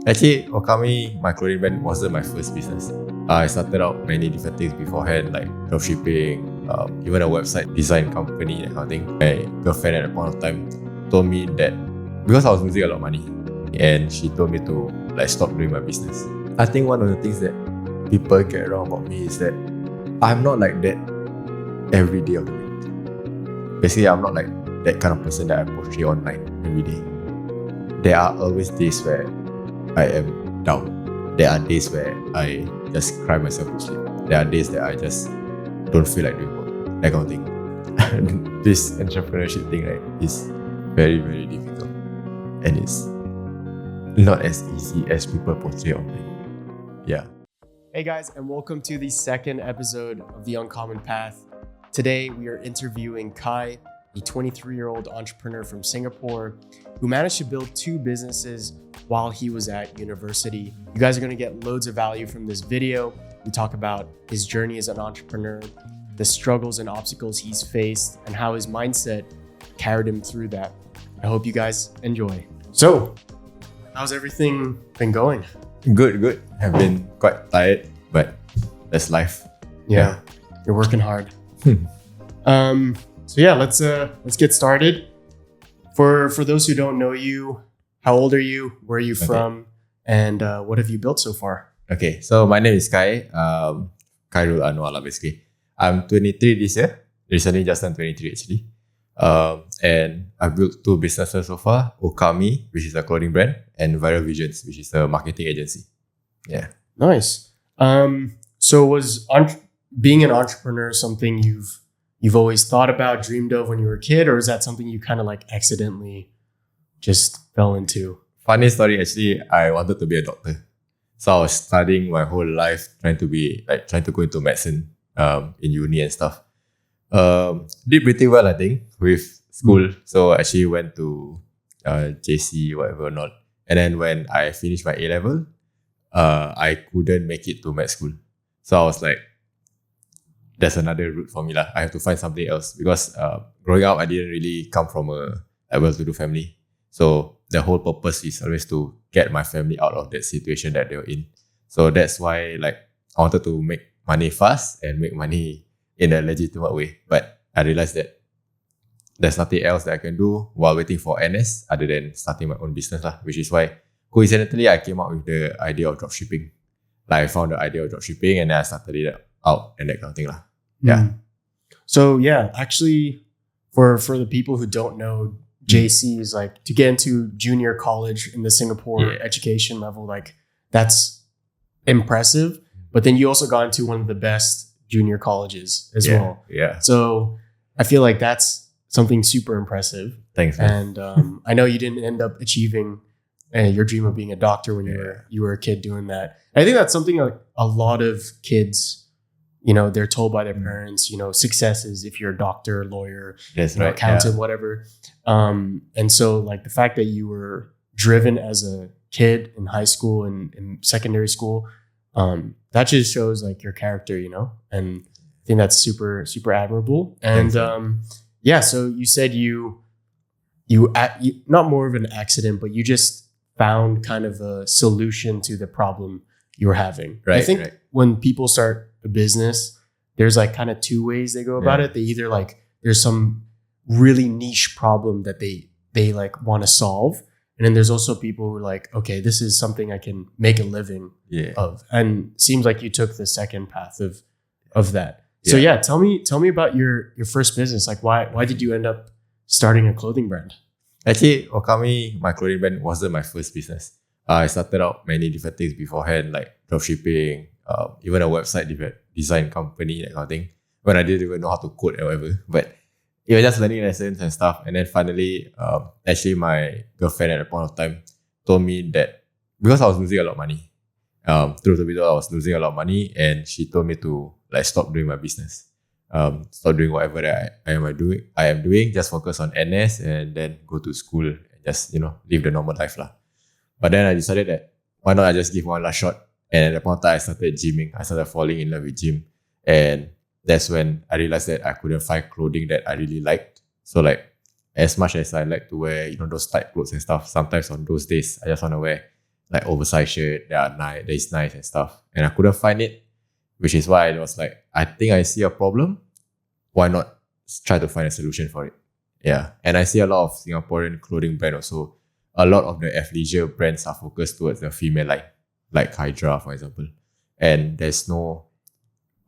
Actually, Okami, my clothing brand, wasn't my first business. I started out many different things beforehand, like dropshipping, even a website design company, that kind of thing. My girlfriend at that point of time told me that because I was losing a lot of money, and she told me to stop doing my business. I think one of the things that people get wrong about me is that I'm not like that every day of the week. Basically, I'm not like that kind of person that I portray online every day. There are always days where I am down. There are days where I just cry myself to sleep. There are days that I just don't feel like doing work. That kind of thing. This entrepreneurship thing, right, is very, very difficult. And it's not as easy as people portray online. Yeah. Hey guys, and welcome to the second episode of The Uncommon Path. Today we are interviewing Khai, a 23-year-old entrepreneur from Singapore who managed to build 2 businesses while he was at university. You guys are going to get loads of value from this video. We talk about his journey as an entrepreneur, the struggles and obstacles he's faced, and how his mindset carried him through that. I hope you guys enjoy. So, how's everything been going? Good. I've been quite tired, but that's life. Yeah. You're working hard. So yeah, let's get started. For those who don't know you, how old are you? Where are you from? And what have you built so far? Okay, so my name is Khai. Khairul Anwar lah, basically. I'm 23 this year. Recently just turned 23 actually. And I've built 2 businesses so far. Okami, which is a clothing brand, and Viral Visions, which is a marketing agency. Yeah. Nice. So was being an entrepreneur something you've always thought about, dreamed of when you were a kid, or is that something you kind of like accidentally just fell into? Funny story, actually, I wanted to be a doctor. So I was studying my whole life, trying to go into medicine in uni and stuff. Did pretty well, I think, with school. So I actually went to JC, whatever or not. And then when I finished my A-level, I couldn't make it to med school. So I was like, that's another route for me. I have to find something else because growing up, I didn't really come from a well-to-do family. So the whole purpose is always to get my family out of that situation that they were in. So that's why I wanted to make money fast and make money in a legitimate way. But I realized that there's nothing else that I can do while waiting for NS other than starting my own business, which is why coincidentally I came up with the idea of dropshipping. I found the idea of dropshipping and then I started it out and that kind of thing. Yeah. So yeah, actually for the people who don't know, JC is to get into junior college in the Singapore education level, that's impressive. But then you also got into one of the best junior colleges as well. Yeah. So I feel like that's something super impressive. Thanks, man. And I know you didn't end up achieving your dream of being a doctor when you were a kid doing that. And I think that's something a lot of kids, they're told by their parents, success is if you're a doctor, lawyer, accountant, whatever. And so the fact that you were driven as a kid in high school and in secondary school, that just shows your character, and I think that's super, super admirable. And so you said you not more of an accident, but you just found kind of a solution to the problem you were having. Right. I think when people start a business, there's kind of 2 ways they go about it. They either there's some really niche problem that they want to solve. And then there's also people who are okay, this is something I can make a living of. And seems like you took the second path of that. So tell me about your first business. Why did you end up starting a clothing brand? Actually, Okami, my clothing brand, wasn't my first business. I started out many different things beforehand, like dropshipping, even a website design company, that kind of thing, when I didn't even know how to code or whatever. But it was just learning lessons and stuff. And then finally, actually my girlfriend at the point of time told me that because I was losing a lot of money, through the video, I was losing a lot of money, and she told me to stop doing my business. Stop doing whatever that I am doing, just focus on NS and then go to school and just, live the normal life. But then I decided that why not I just give one last shot. And at the point of time, I started gymming. I started falling in love with gym. And that's when I realized that I couldn't find clothing that I really liked. So as much as I like to wear, those tight clothes and stuff, sometimes on those days, I just want to wear like oversized shirt that are nice, that is nice and stuff. And I couldn't find it, which is why I was like, I think I see a problem. Why not try to find a solution for it? Yeah. And I see a lot of Singaporean clothing brand also. A lot of the athleisure brands are focused towards the female line, like Hydra, for example. And there's no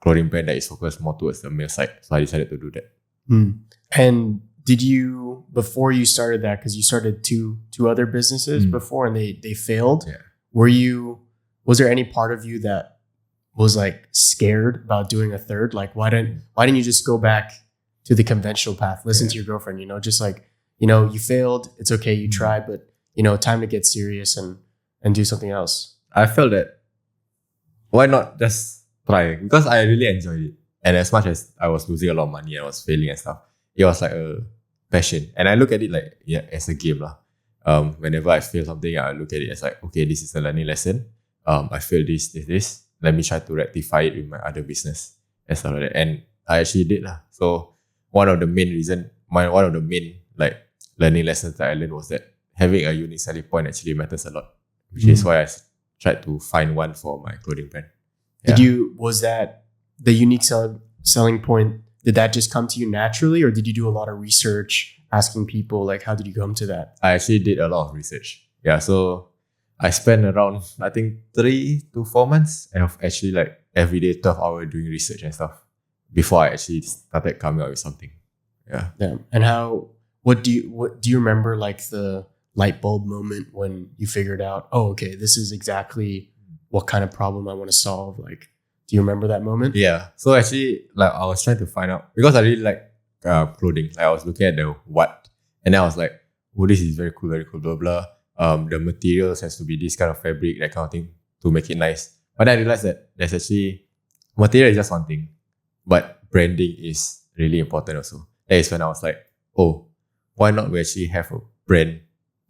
clothing brand that is focused more towards the male side. So I decided to do that. And did you, before you started that, because you started two other businesses before and they failed, was there any part of you that was like scared about doing a third? Like, why didn't you just go back to the conventional path, listen to your girlfriend, just like, you failed, it's okay, you tried, but time to get serious and do something else. I felt that why not just try? Because I really enjoyed it. And as much as I was losing a lot of money and I was failing and stuff, it was like a passion. And I look at it like, as a game lah. Whenever I fail something, I look at it as like, okay, this is a learning lesson. I failed this. Let me try to rectify it with my other business and stuff like that. And I actually did lah. So one of the main like learning lessons that I learned was that having a unique selling point actually matters a lot, which is why I tried to find one for my clothing brand. Yeah. Was that the unique selling point? Did that just come to you naturally, or did you do a lot of research, asking people? Like, how did you come to that? I actually did a lot of research. Yeah, so I spent around, I think, 3 to 4 months of actually like every day 12 hours doing research and stuff before I actually started coming out with something. Yeah. And what do you remember, like the light bulb moment when you figured out, oh, okay, this is exactly what kind of problem I want to solve? Like, do you remember that moment? Yeah. So actually, like I was trying to find out, because I really like clothing. Like I was looking at the what, and then I was like, oh, this is very cool, blah, blah. The materials has to be this kind of fabric, that kind of thing, to make it nice. But then I realized that there's actually, material is just one thing, but branding is really important also. That is when I was like, oh, why not we actually have a brand,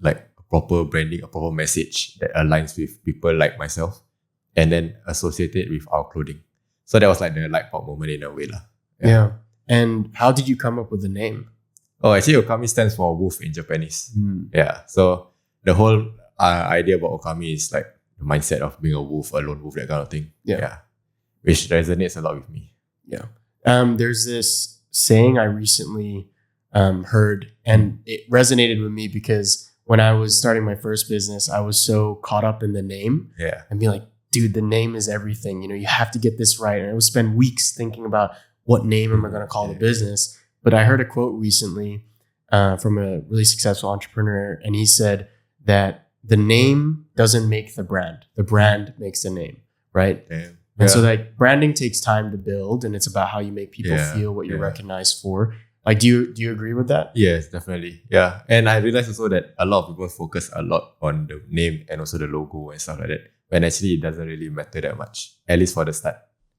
like a proper branding, a proper message that aligns with people like myself, and then associate it with our clothing. So that was like the light bulb moment in a way lah. Yeah. And how did you come up with the name? Oh, actually, Okami stands for wolf in Japanese. Yeah. So the whole idea about Okami is like the mindset of being a wolf, a lone wolf, that kind of thing. Yeah. Which resonates a lot with me. Yeah. There's this saying I recently heard, and it resonated with me because when I was starting my first business, I was so caught up in the name. Yeah. And be like, dude, the name is everything. You have to get this right. And I would spend weeks thinking about what name am I going to call the business. But I heard a quote recently from a really successful entrepreneur, and he said that the name doesn't make the brand makes the name, right? Damn. And so like branding takes time to build, and it's about how you make people feel, what you're recognized for. Like, do you agree with that? Yes, definitely. Yeah. And I realized also that a lot of people focus a lot on the name and also the logo and stuff like that, when actually it doesn't really matter that much, at least for the start.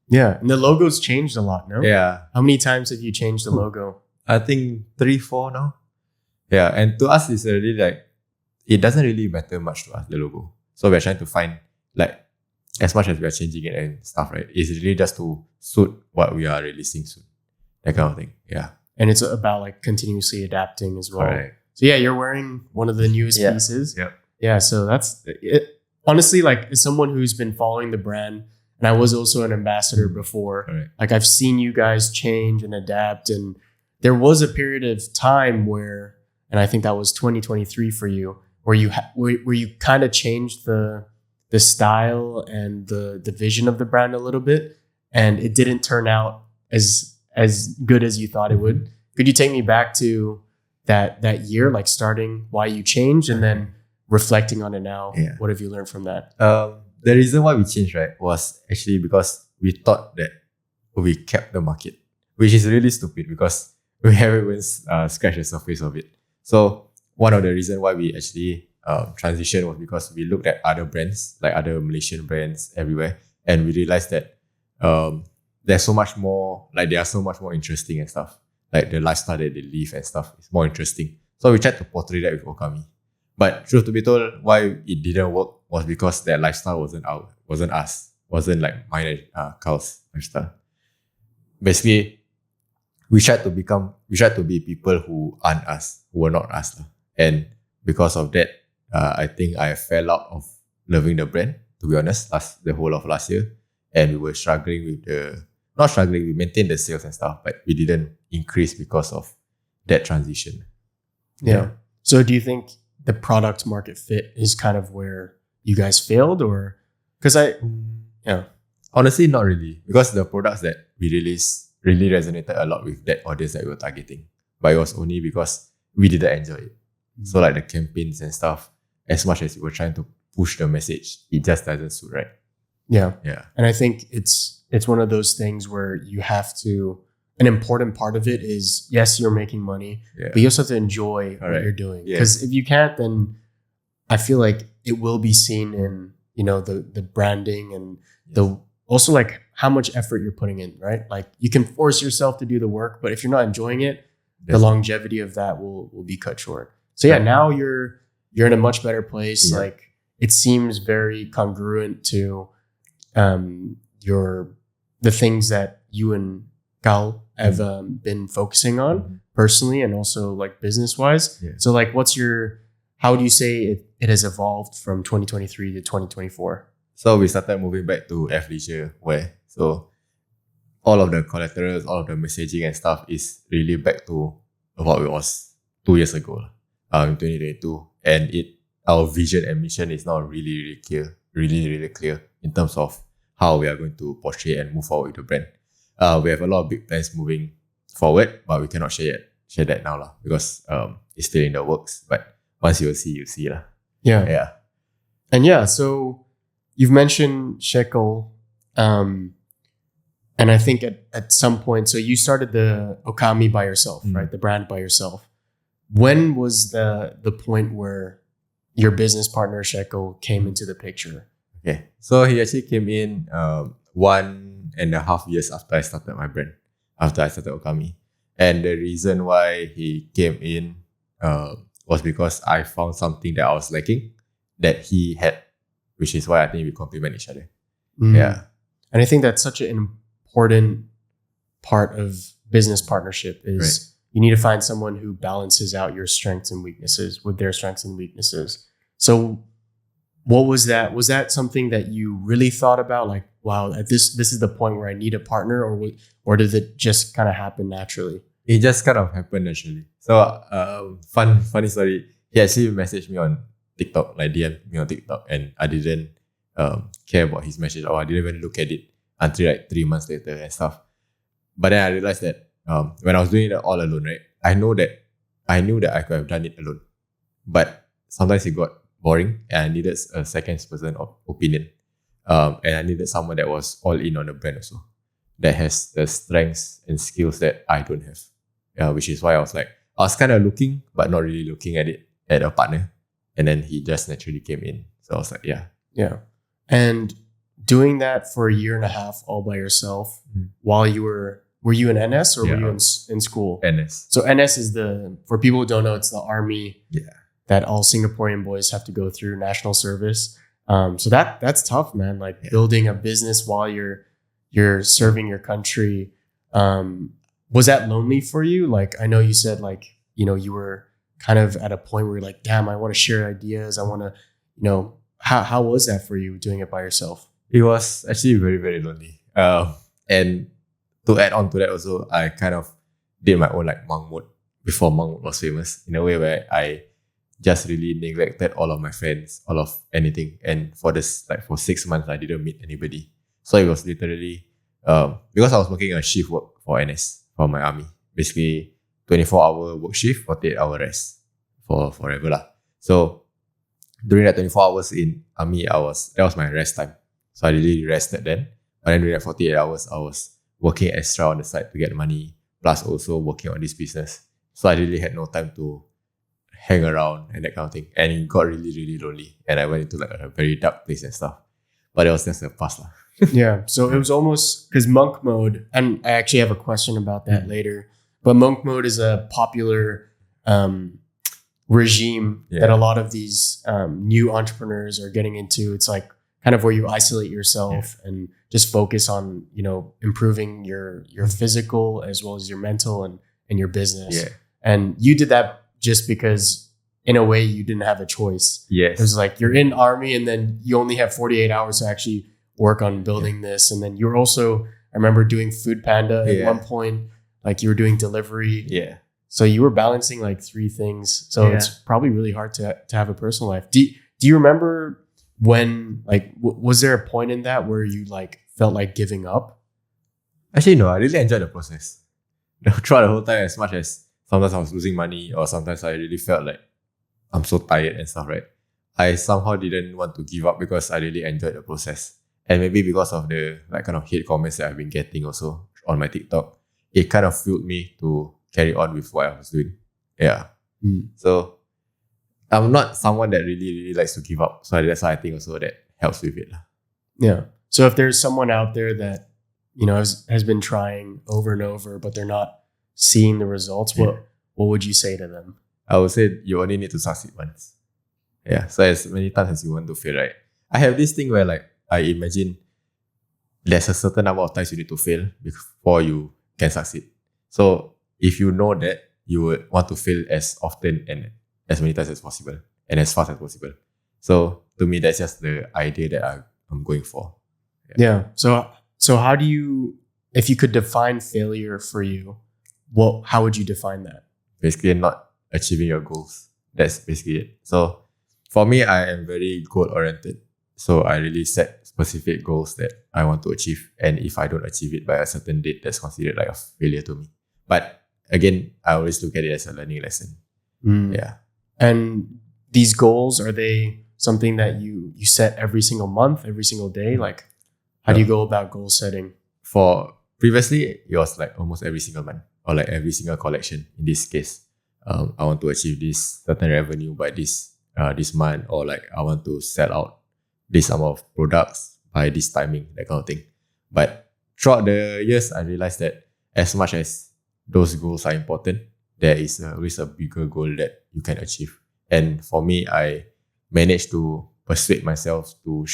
Yeah. And the logo's changed a lot, no? Yeah. How many times have you changed the logo? I think 3, 4 now. Yeah. And to us, it's really like, it doesn't really matter much to us, the logo. So we're trying to find, like, as much as we are changing it and stuff, right? It's really just to suit what we are releasing soon. That kind of thing. Yeah. And it's about like continuously adapting as well. Right. So yeah, you're wearing one of the newest pieces. Yeah. Yeah. So that's it. Honestly, like as someone who's been following the brand, and I was also an ambassador before, like I've seen you guys change and adapt. And there was a period of time where, and I think that was 2023 for you, where you kind of changed the style and the vision of the brand a little bit, and it didn't turn out as good as you thought it would. Could you take me back to that year, like starting why you changed and then reflecting on it now? Yeah. What have you learned from that? The reason why we changed, right, was actually because we thought that we kept the market, which is really stupid because we haven't even scratched the surface of it. So one of the reasons why we actually transitioned was because we looked at other brands, like other Malaysian brands everywhere, and we realized that there's so much more, like they are so much more interesting and stuff. Like the lifestyle that they live and stuff is more interesting. So we tried to portray that with Okami. But truth to be told, why it didn't work was because that lifestyle wasn't us. Wasn't like mine and Carl's lifestyle. Basically, we tried to be people who aren't us, who are not us. And because of that, I think I fell out of loving the brand, to be honest, the whole of last year. And we were struggling not struggling, we maintained the sales and stuff, but we didn't increase because of that transition. Yeah. So do you think the product market fit is kind of where you guys failed, or because Honestly, not really, because the products that we released really resonated a lot with that audience that we were targeting. But it was only because we didn't enjoy it. So like the campaigns and stuff, as much as we were trying to push the message, it just doesn't suit right. Yeah. Yeah. And I think it's one of those things where you have to, an important part of it is, yes, you're making money, but you also have to enjoy what you're doing. Because if you can't, then I feel like it will be seen in, the branding and the also like how much effort you're putting in, right? Like you can force yourself to do the work, but if you're not enjoying it, the longevity of that will be cut short. So now you're in a much better place. Yeah. Like it seems very congruent to the things that you and Gal have been focusing on personally and also like business wise. Yeah. So like how do you say it has evolved from 2023 to 2024? So we started moving back to athleisure wear. So all of the collaterals, all of the messaging and stuff is really back to what it was 2 years ago, in 2022. And our vision and mission is now really really clear in terms of how we are going to portray and move forward with the brand. We have a lot of big plans moving forward, but we cannot share that now because it's still in the works. But once you see lah. Yeah. And so you've mentioned Shekel, and I think at some point, so you started the Okami by yourself, right? The brand by yourself. When was the point where your business partner Shekel came into the picture? Okay, so he actually came in 1.5 years after I started my brand, after I started Okami. And the reason why he came in was because I found something that I was lacking that he had, which is why I think we complement each other. Yeah. And I think that's such an important part of business partnership is you need to find someone who balances out your strengths and weaknesses with their strengths and weaknesses. So what was that? Was that something that you really thought about? Like, wow, this is the point where I need a partner, or did it just kind of happen naturally? It just kind of happened naturally. So funny story. He actually messaged me on TikTok, like DM me on TikTok, and I didn't care about his message, or I didn't even look at it until like 3 months later and stuff. But then I realized that when I was doing it all alone, right, I knew that I could have done it alone, but sometimes it got boring, and I needed a second person of opinion, and I needed someone that was all in on the brand also, that has the strengths and skills that I don't have. Which is why I was kind of looking, but not really looking at a partner. And then he just naturally came in. So I was like, yeah. And doing that for 1.5 years all by yourself while were you in NS or were you in school? NS. So NS is for people who don't know, it's the army that all Singaporean boys have to go through, national service. So that's tough, man. Like building a business while you're serving your country. Was that lonely for you? Like, I know you said you were kind of at a point where you're like, damn, I want to share ideas. I want to, how was that for you doing it by yourself? It was actually very, very lonely. And to add on to that also, I kind of did my own like monk mode before monk mode was famous, in a way where I just really neglected all of my friends, all of anything. And for 6 months, I didn't meet anybody. So it was literally, because I was working a shift work for NS, for my army. Basically, 24-hour work shift, 48-hour rest for forever lah. So during that 24 hours in army, that was my rest time. So I really rested then. But then during that 48 hours, I was working extra on the side to get money, plus also working on this business. So I really had no time to hang around and that kind of thing. And it got really, really lonely. And I went into like a very dark place and stuff. But it was just a past lah. Yeah. So it was almost, because monk mode, and I actually have a question about that later, but monk mode is a popular regime that a lot of these new entrepreneurs are getting into. It's like kind of where you isolate yourself and just focus on, improving your physical as well as your mental and your business. Yeah. And you did that just because in a way you didn't have a choice. Yes. It was like you're in army and then you only have 48 hours to actually work on building this. And then you're also, I remember doing Food Panda at one point, like you were doing delivery. Yeah. So you were balancing like 3 things. So it's probably really hard to have a personal life. Do you remember when, like, was there a point in that where you like felt like giving up? Actually, no, I really enjoyed the process. Throughout the whole time, as much as sometimes I was losing money or sometimes I really felt like I'm so tired and stuff, right? I somehow didn't want to give up because I really enjoyed the process. And maybe because of the like kind of hate comments that I've been getting also on my TikTok, it kind of fueled me to carry on with what I was doing. Yeah. So I'm not someone that really likes to give up. So that's why I think also that helps with it. Yeah. So if there's someone out there that, you know, has been trying over and over, but they're not seeing the results, what would you say to them? I would say you only need to succeed once. Yeah. So as many times as you want to fail, right? I have this thing where like I imagine there's a certain number of times you need to fail before you can succeed. So if you know that, you would want to fail as often and as many times as possible and as fast as possible. So to me, that's just the idea that I'm going for. Yeah. So how do you, if you could define failure for you, how would you define that? Basically not achieving your goals. That's basically it. So for me, I am very goal oriented. So I really set specific goals that I want to achieve. And if I don't achieve it by a certain date, that's considered like a failure to me. But again, I always look at it as a learning lesson. Yeah. And these goals, are they something that you set every single month, every single day? Like, how do you go about goal setting? For previously, it was like almost every single month or like every single collection. In this case, I want to achieve this certain revenue by this month, or like I want to sell out this amount of products by this timing, that kind of thing. But throughout the years, I realized that as much as those goals are important, there is always a bigger goal that you can achieve. And for me, I managed to persuade myself to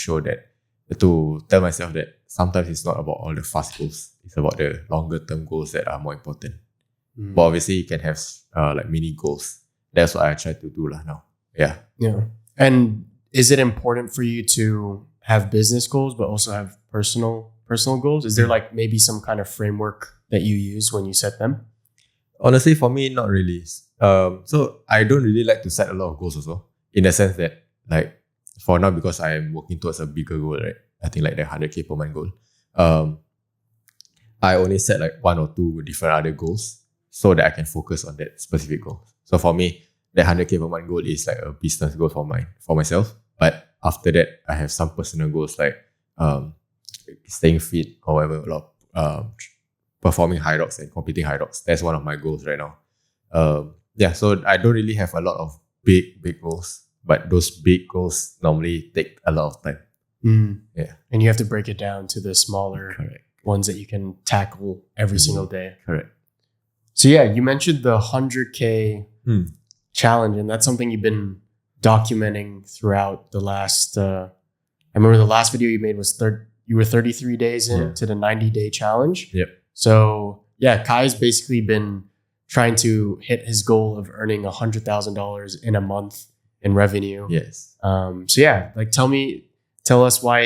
tell myself that sometimes it's not about all the fast goals. It's about the longer term goals that are more important. But obviously, you can have like mini goals. That's what I try to do now. Yeah. Yeah. And is it important for you to have business goals, but also have personal goals? Is there like maybe some kind of framework that you use when you set them? Honestly, for me, not really. So I don't really like to set a lot of goals also, in the sense that like for now, because I am working towards a bigger goal, right? I think like the 100K per month goal. I only set like 1 or 2 different other goals so that I can focus on that specific goal. So for me, the 100K per month goal is like a business goal for myself. But after that, I have some personal goals like staying fit or whatever, a lot performing high rocks and competing high rocks. That's one of my goals right now. So I don't really have a lot of big goals, but those big goals normally take a lot of time. Yeah. And you have to break it down to the smaller ones that you can tackle every single day. Correct. So yeah, you mentioned the 100K challenge, and that's something you've been documenting throughout the last, I remember the last video you made was you were 33 days into the 90-day challenge. Yep. So yeah, Khai's basically been trying to hit his goal of earning $100,000 in a month in revenue. Yes. So yeah, like tell us why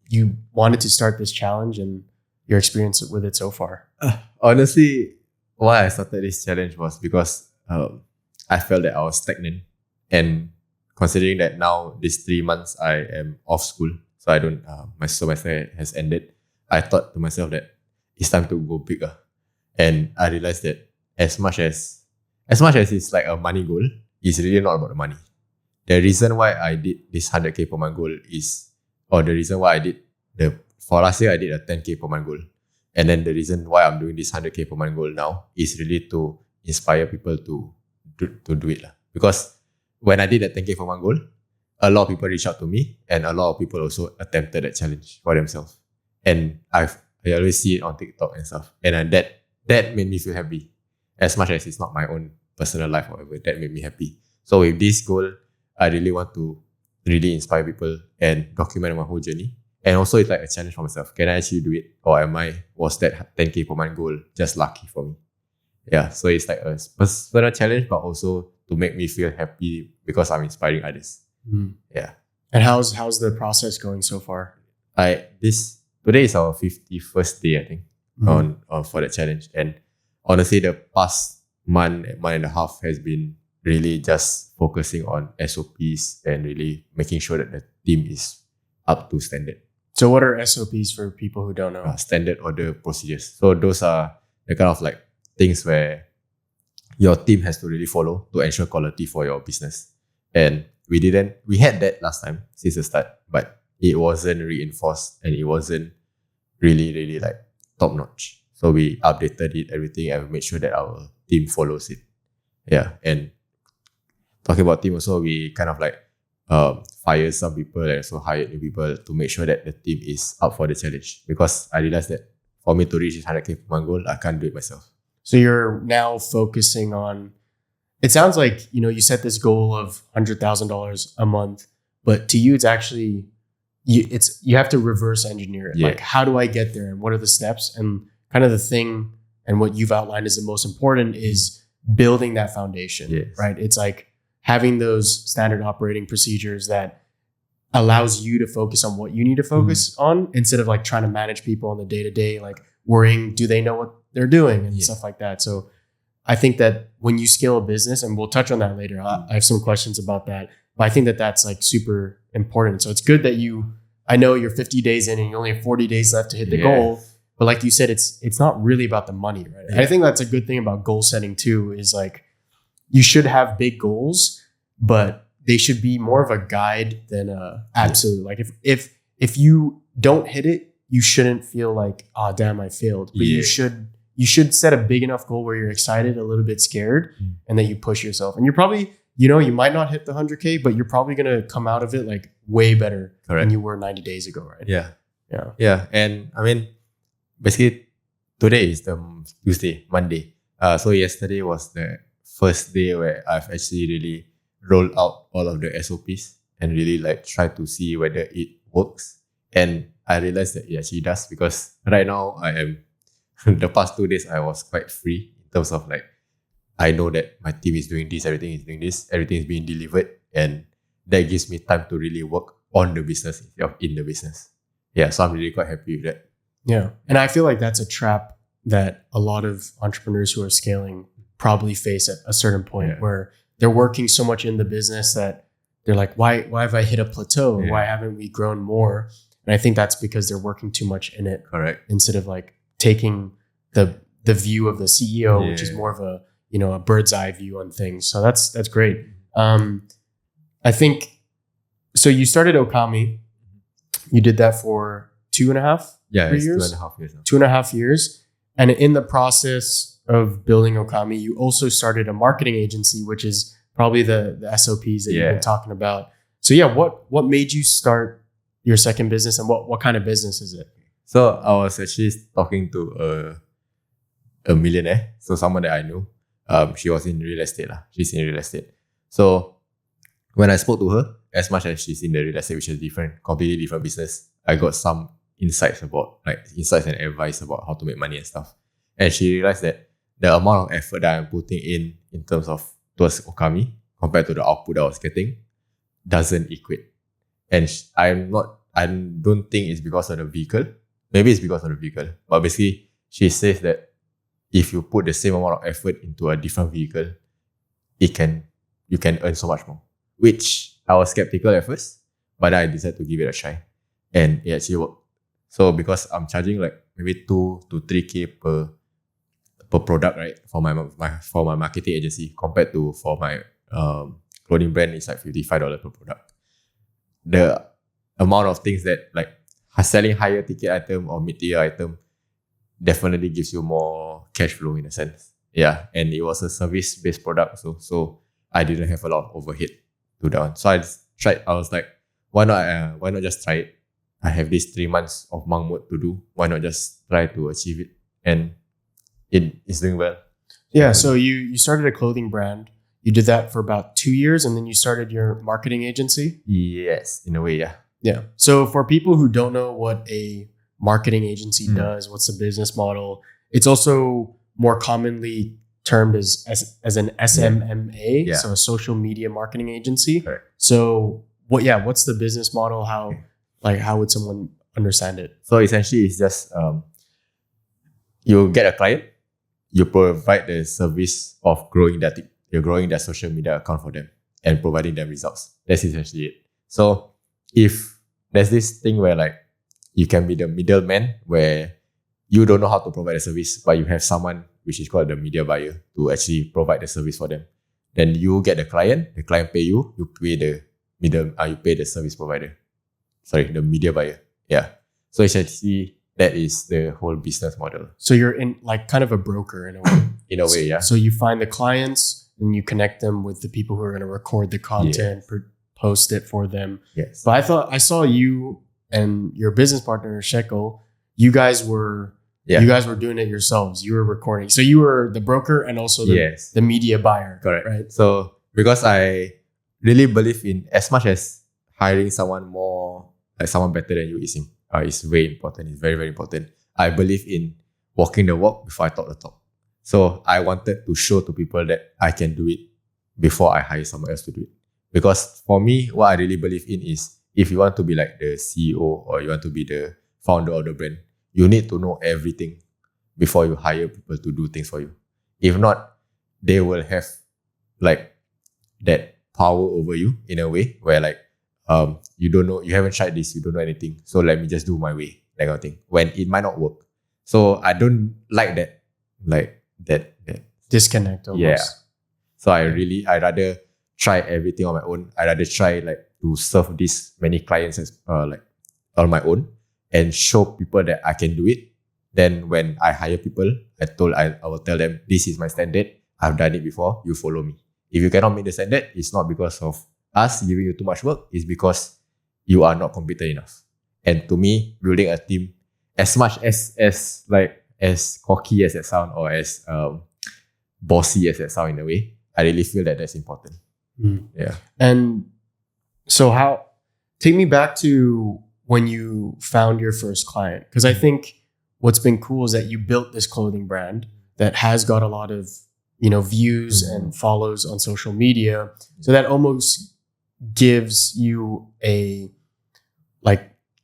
you wanted to start this challenge and your experience with it so far. Honestly, why I started this challenge was because I felt that I was stagnant. And considering that now these 3 months I am off school, so I don't my semester has ended, I thought to myself that it's time to go bigger. And I realized that as much as it's like a money goal, it's really not about the money. The reason why I did this 100K per month goal for last year I did a 10K per month goal. And then the reason why I'm doing this 100K per month goal now is really to inspire people to do it. Because when I did that 10K per month goal, a lot of people reached out to me and a lot of people also attempted that challenge for themselves. And I always see it on TikTok and stuff. And that made me feel happy. As much as it's not my own personal life, however, that made me happy. So with this goal, I really want to really inspire people and document my whole journey. And also it's like a challenge for myself. Can I actually do it? Or was that 10K per month goal just lucky for me? Yeah, so it's like a personal challenge, but also to make me feel happy because I'm inspiring others. Yeah. And how's the process going so far? Today is our 51st day, I think, on for the challenge. And honestly, the past month and a half has been really just focusing on SOPs and really making sure that the team is up to standard. So what are SOPs for people who don't know? Standard order procedures. So those are the kind of like things where your team has to really follow to ensure quality for your business. And we had that last time since the start, but it wasn't reinforced and it wasn't really, really like top notch. So we updated everything, and we made sure that our team follows it. Yeah. And talking about team also, we kind of like fired some people and also hired new people to make sure that the team is up for the challenge. Because I realized that for me to reach this 100K per month goal, I can't do it myself. So you're now focusing on, it sounds like, you set this goal of $100,000 a month, but to you, it's actually, you have to reverse engineer it. Yeah. Like, how do I get there? And what are the steps? And kind of the thing, and what you've outlined is the most important, is building that foundation, yes. Right? It's like having those standard operating procedures that allows you to focus on what you need to focus on, instead of like trying to manage people on the day-to-day, like worrying, do they know what they're doing and stuff like that. So I think that when you scale a business, and we'll touch on that later, I have some questions about that, but I think that that's like super important. So it's good that I know you're 50 days in and you only have 40 days left to hit the goal. But like you said, it's not really about the money, right? Yeah. I think that's a good thing about goal setting too, is like you should have big goals, but they should be more of a guide than a absolute. Like if you don't hit it, you shouldn't feel like, oh damn, I failed. But you should set a big enough goal where you're excited, a little bit scared, and that you push yourself. And you're probably, you might not hit the 100K, but you're probably gonna come out of it like way better than you were 90 days ago, right? Yeah. And I mean, basically, today is the Monday. So yesterday was the first day where I've actually really rolled out all of the SOPs and really like try to see whether it works. And I realized that it actually does, because right now the past 2 days I was quite free in terms of like, I know that my team is doing this, everything is doing this, everything is being delivered, and that gives me time to really work on the business instead of in the business. Yeah, so I'm really quite happy with that. Yeah. And I feel like that's a trap that a lot of entrepreneurs who are scaling probably face at a certain point, where they're working so much in the business that they're like, why have I hit a plateau? Why haven't we grown more? And I think that's because they're working too much in it. Correct. Instead of like taking the view of the CEO, which is more of a, a bird's eye view on things. So that's great. I think, so you started Okami. You did that for 2.5 years? 2.5 years now. 2.5 years. And in the process of building Okami, you also started a marketing agency, which is probably the SOPs that you've been talking about. So what made you start your second business, and what kind of business is it? So I was actually talking to a millionaire, so someone that I knew. She was in real estate. She's in real estate. So when I spoke to her, as much as she's in the real estate, which is completely different business, I got some insights and advice about how to make money and stuff. And she realized that the amount of effort that I'm putting in terms of towards Okami compared to the output that I was getting doesn't equate. And I don't think it's because of the vehicle. Maybe it's because of the vehicle. But basically, she says that if you put the same amount of effort into a different vehicle, you can earn so much more. Which I was skeptical at first, but I decided to give it a try. And it actually worked. So because I'm charging like maybe 2 to 3K per product, right? For my marketing agency, compared to for my clothing brand, it's like $55 per product. The amount of things that like selling higher ticket item or mid-tier item definitely gives you more cash flow in a sense. Yeah. And it was a service-based product. So I didn't have a lot of overhead to that one. So I tried. I was like, why not just try it? I have these 3 months of monk mode to do. Why not just try to achieve it? And it's doing well. Yeah. So you started a clothing brand. You did that for about 2 years, and then you started your marketing agency? Yes, in a way, yeah. Yeah. So for people who don't know what a marketing agency does, what's the business model, it's also more commonly termed as an SMMA, Yeah. so a social media marketing agency. Correct. So what's the business model? How would someone understand it? So essentially, it's just you get a client, you provide the service of growing their social media account for them and providing them results. That's essentially it. So if there's this thing where like you can be the middleman where you don't know how to provide a service, but you have someone which is called the media buyer to actually provide the service for them. Then you get the client pay you, you pay the service provider. Sorry, the media buyer. Yeah. So essentially that is the whole business model. So you're in like kind of a broker in a way. In a way, yeah. So you find the clients and you connect them with the people who are going to record the content, post it for them. Yes. But I saw you and your business partner Shekel. You guys were doing it yourselves. You were recording. So you were the broker and also the media buyer. Correct. Right. So because I really believe in, as much as hiring someone more, like someone better than you is very important. It's very, very important. I believe in walking the walk before I talk the talk. So I wanted to show to people that I can do it before I hire someone else to do it. Because for me, what I really believe in is, if you want to be like the CEO or you want to be the founder of the brand, you need to know everything before you hire people to do things for you. If not, they will have like that power over you in a way where like, you don't know, you haven't tried this, you don't know anything. So let me just do my way, that kind of thing, when it might not work. So I don't like that, that disconnect almost. Yeah. So I rather try everything on my own. I rather try like to serve this many clients as like on my own and show people that I can do it. Then when I hire people, I will tell them, this is my standard. I've done it before. You follow me. If you cannot meet the standard, it's not because of us giving you too much work. It's because you are not competent enough. And to me, building a team, as much as cocky as it sounds or as bossy as it sounds in a way, I really feel that that's important. Yeah. And so take me back to when you found your first client. Because I think what's been cool is that you built this clothing brand that has got a lot of, views and follows on social media. So that almost gives you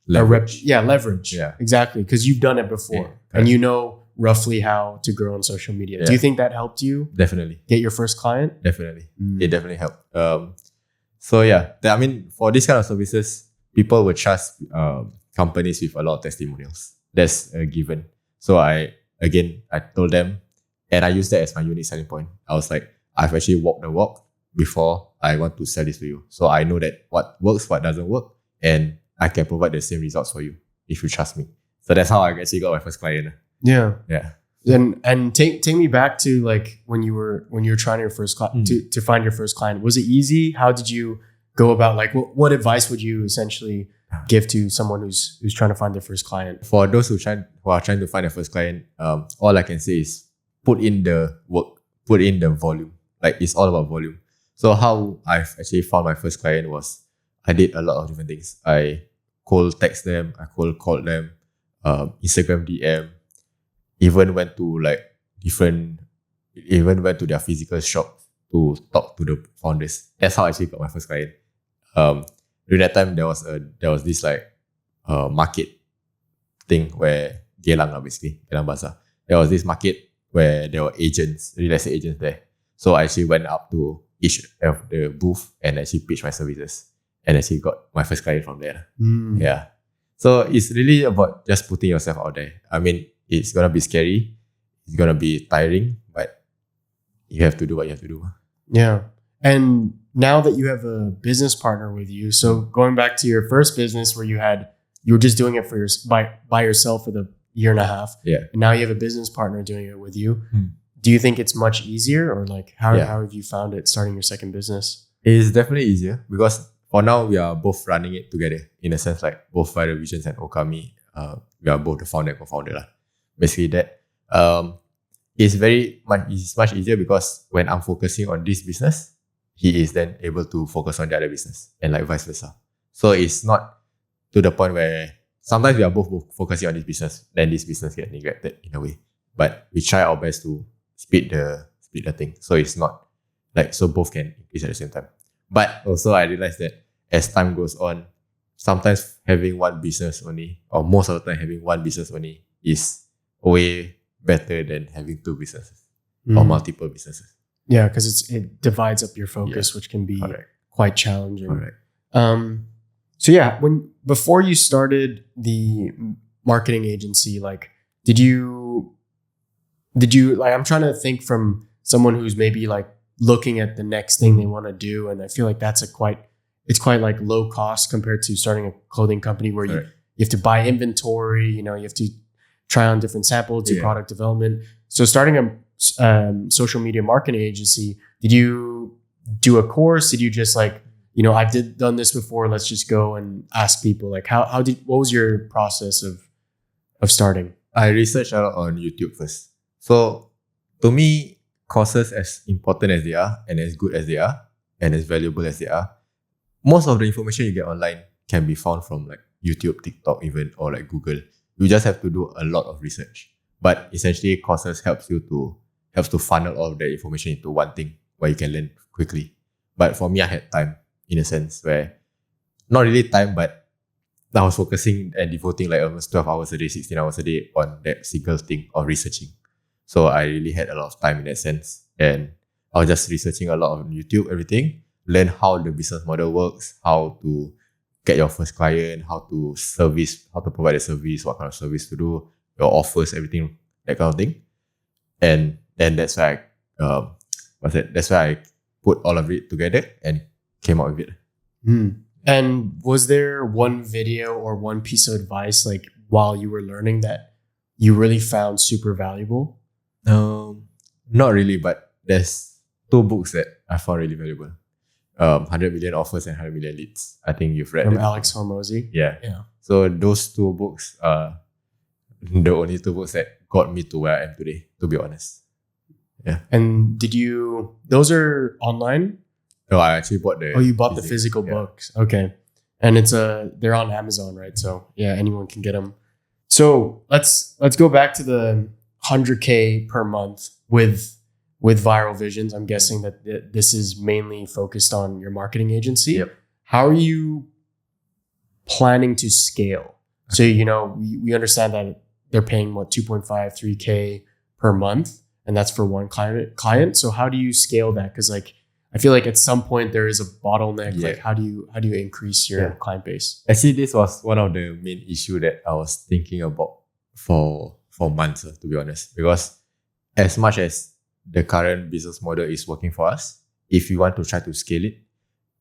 leverage. Leverage. Yeah. Exactly. Because you've done it before and you know roughly how to grow on social media. Yeah. Do you think that helped you? Definitely. Get your first client? Definitely. It definitely helped. So yeah, I mean, for this kind of services, people will trust companies with a lot of testimonials. That's a given. So I told them, and I used that as my unique selling point. I was like, I've actually walked the walk before I want to sell this to you. So I know that what works, what doesn't work, and I can provide the same results for you if you trust me. So that's how I actually got my first client. Yeah. Yeah. And take me back to like when you were trying your first client to find your first client. Was it easy? How did you go about like what advice would you essentially give to someone who's trying to find their first client? For those who are trying to find their first client, all I can say is put in the work, put in the volume. Like it's all about volume. So how I've actually found my first client was I did a lot of different things. I cold text them, I cold called them, Instagram DM, even went to their physical shop to talk to the founders. That's how I actually got my first client. During that time, there was this market thing where Geylang Bazaar. There was this market where there were agents, real estate agents there. So I actually went up to each of the booth and actually pitched my services and actually got my first client from there. Yeah. So it's really about just putting yourself out there. I mean, it's gonna be scary, it's gonna be tiring, but you have to do what you have to do. Yeah. And now that you have a business partner with you, so going back to your first business where you were just doing it by yourself for the year and a half. Yeah. And now you have a business partner doing it with you. Do you think it's much easier, or like how have you found it starting your second business? It's definitely easier because for now we are both running it together in a sense, like both Viral Visions and Okami. We are both the founder and co-founder. Basically that. It's much easier because when I'm focusing on this business, he is then able to focus on the other business and like vice versa. So it's not to the point where sometimes we are both focusing on this business, then this business gets neglected in a way. But we try our best to speed the split the thing. So it's not like, so both can increase at the same time. But also I realized that as time goes on, sometimes having one business only, or most of the time having one business only, is way better than having two businesses or multiple businesses. Yeah, because it divides up your focus, which can be quite challenging. So yeah, before you started the marketing agency, like, did you like, I'm trying to think from someone who's maybe like looking at the next thing they want to do, and I feel like it's quite like low cost compared to starting a clothing company where you have to buy inventory, you have to try on different samples, do product development. So starting a social media marketing agency, did you do a course? Did you just like, I've done this before, let's just go and ask people? Like, what was your process of starting? I researched a lot on YouTube first. So to me, courses, as important as they are, and as good as they are, and as valuable as they are, most of the information you get online can be found from like YouTube, TikTok even, or like Google. You just have to do a lot of research. But essentially, courses helps to funnel all of that information into one thing where you can learn quickly. But for me, I had time, in a sense, where not really time, but I was focusing and devoting like almost 12 hours a day, 16 hours a day on that single thing of researching. So I really had a lot of time in that sense. And I was just researching a lot on YouTube, everything, learn how the business model works, how to get your first client, how to provide a service, what kind of service to do, your offers, everything, that kind of thing. And then that's why I put all of it together and came out with it. And was there one video or one piece of advice, like while you were learning, that you really found super valuable? Not really, but there's two books that I found really valuable. 100 Million Offers and 100 Million Leads. I think you've read From them. Alex Hormozi. Yeah. So those two books are the only two books that got me to where I am today, to be honest. Yeah. And those are online? No, I actually bought the... Oh, you bought the physical books. Okay. And they're on Amazon, right? So yeah, anyone can get them. So let's go back to the 100K per month with Viral Visions. I'm guessing that this is mainly focused on your marketing agency. Yep. How are you planning to scale? So, we understand that they're paying 2.5, 3K per month, and that's for one client. So how do you scale that? Because like, I feel like at some point there is a bottleneck. Yeah. Like, how do you increase your client base? Actually, this was one of the main issue that I was thinking about for months, to be honest. Because as much as the current business model is working for us, if we want to try to scale it,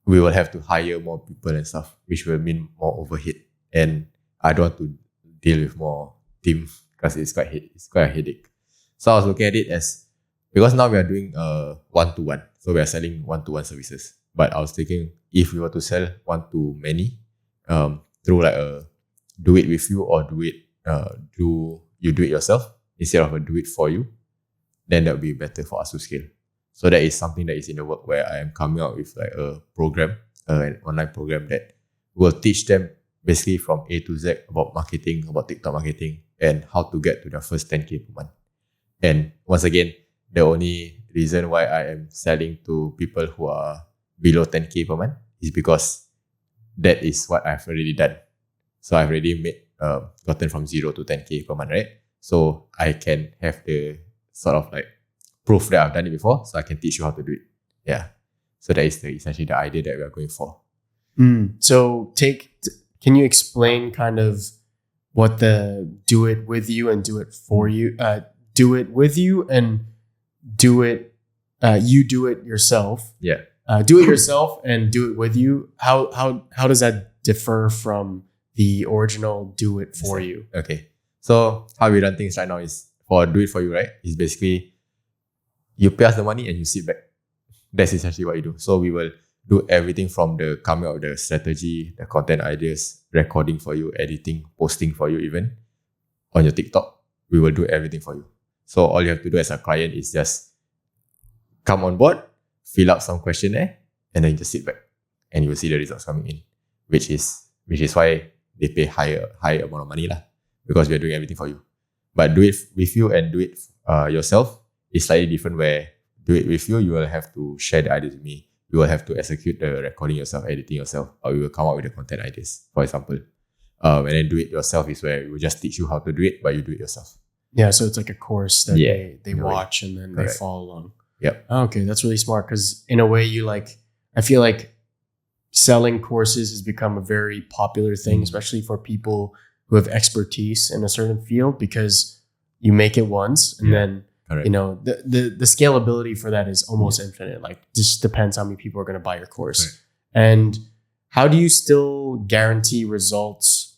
we will have to hire more people and stuff, which will mean more overhead. And I don't want to deal with more team because it's quite a headache. So I was looking at it as, because now we are doing one-to-one. So we are selling one-to-one services. But I was thinking, if we were to sell one-to-many through like a do it with you, or do it yourself instead of a do it for you, then that would be better for us to scale. So that is something that is in the work, where I am coming out with like a program, an online program that will teach them basically from A to Z about marketing, about TikTok marketing, and how to get to their first 10K per month. And once again, the only reason why I am selling to people who are below 10K per month is because that is what I've already done. So I've already gotten from 0 to 10K per month, right? So I can have the sort of like proof that I've done it before, so I can teach you how to do it. Yeah. So that is essentially the idea that we are going for. So can you explain kind of what the do it with you and do it for you, do it with you and do it, you do it yourself. Yeah. Do it yourself and do it with you. How does that differ from the original do it for you? Okay. So how we run things right now is, for do it for you, right? Is basically you pay us the money and you sit back. That's essentially what you do. So we will do everything from the coming up with the strategy, the content ideas, recording for you, editing, posting for you, even on your TikTok. We will do everything for you. So all you have to do as a client is just come on board, fill out some questionnaire, and then just sit back, and you will see the results coming in, which is why they pay high amount of money lah, because we are doing everything for you. But do it with you and do it yourself is slightly different, where do it with you, you will have to share the ideas with me. You will have to execute the recording yourself, editing yourself, or you will come up with the content ideas, for example. And then do it yourself is where we will just teach you how to do it, but you do it yourself. Yeah, so it's like a course that they no watch and then Correct. they follow along. Yep. Okay, that's really smart because in a way I feel like selling courses has become a very popular thing, especially for people who have expertise in a certain field, because you make it once and then Correct. you know the scalability for that is almost infinite. Like just depends how many people are going to buy your course. Correct. And how do you still guarantee results?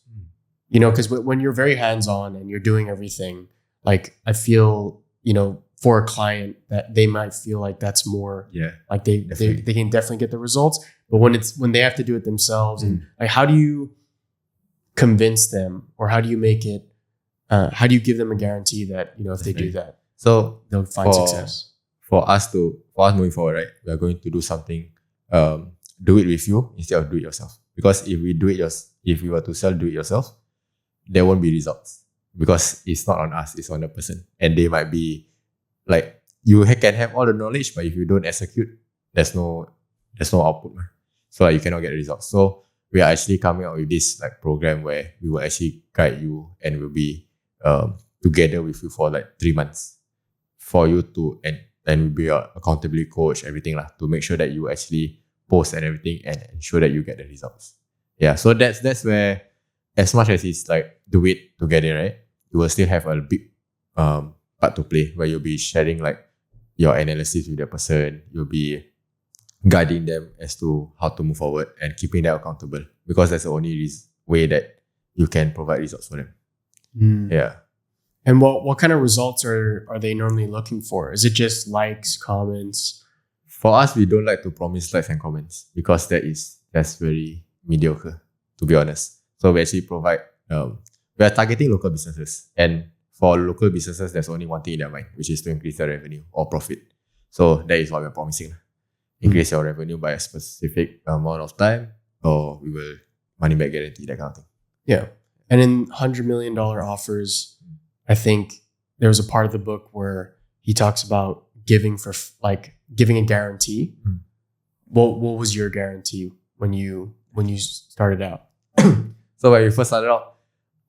You know, because when you're very hands-on and you're doing everything, like I feel, you know, for a client that they might feel like that's more like they can definitely get the results. But when they have to do it themselves, and like how do you convince them, or how do you make it? How do you give them a guarantee that, you know, if they do that, so they'll find success? For us moving forward, right, we are going to do something. Do it with you instead of do it yourself. Because if we were to sell do it yourself, there won't be results because it's not on us, it's on the person, and they might be like, you can have all the knowledge, but if you don't execute, there's no output, so you cannot get results. So we are actually coming out with this like program where we will actually guide you and we'll be together with you for like 3 months for you to and we'll be your accountability coach, everything lah, to make sure that you actually post and everything and ensure that you get the results. Yeah, so that's where, as much as it's like do it together, right, you will still have a big part to play where you'll be sharing like your analysis with the person. You'll be guiding them as to how to move forward and keeping them accountable, because that's the only way that you can provide results for them. Yeah. And what kind of results are they normally looking for? Is it just likes, comments? For us, we don't like to promise likes and comments because that's very mediocre, to be honest. So we actually provide, we are targeting local businesses, and for local businesses, there's only one thing in their mind, which is to increase their revenue or profit. So that is what we're promising. Increase your revenue by a specific amount of time, or we will money back guarantee, that kind of thing. Yeah. And in $100 million offers, I think there was a part of the book where he talks about giving a guarantee. What was your guarantee when you started out? So when we first started out,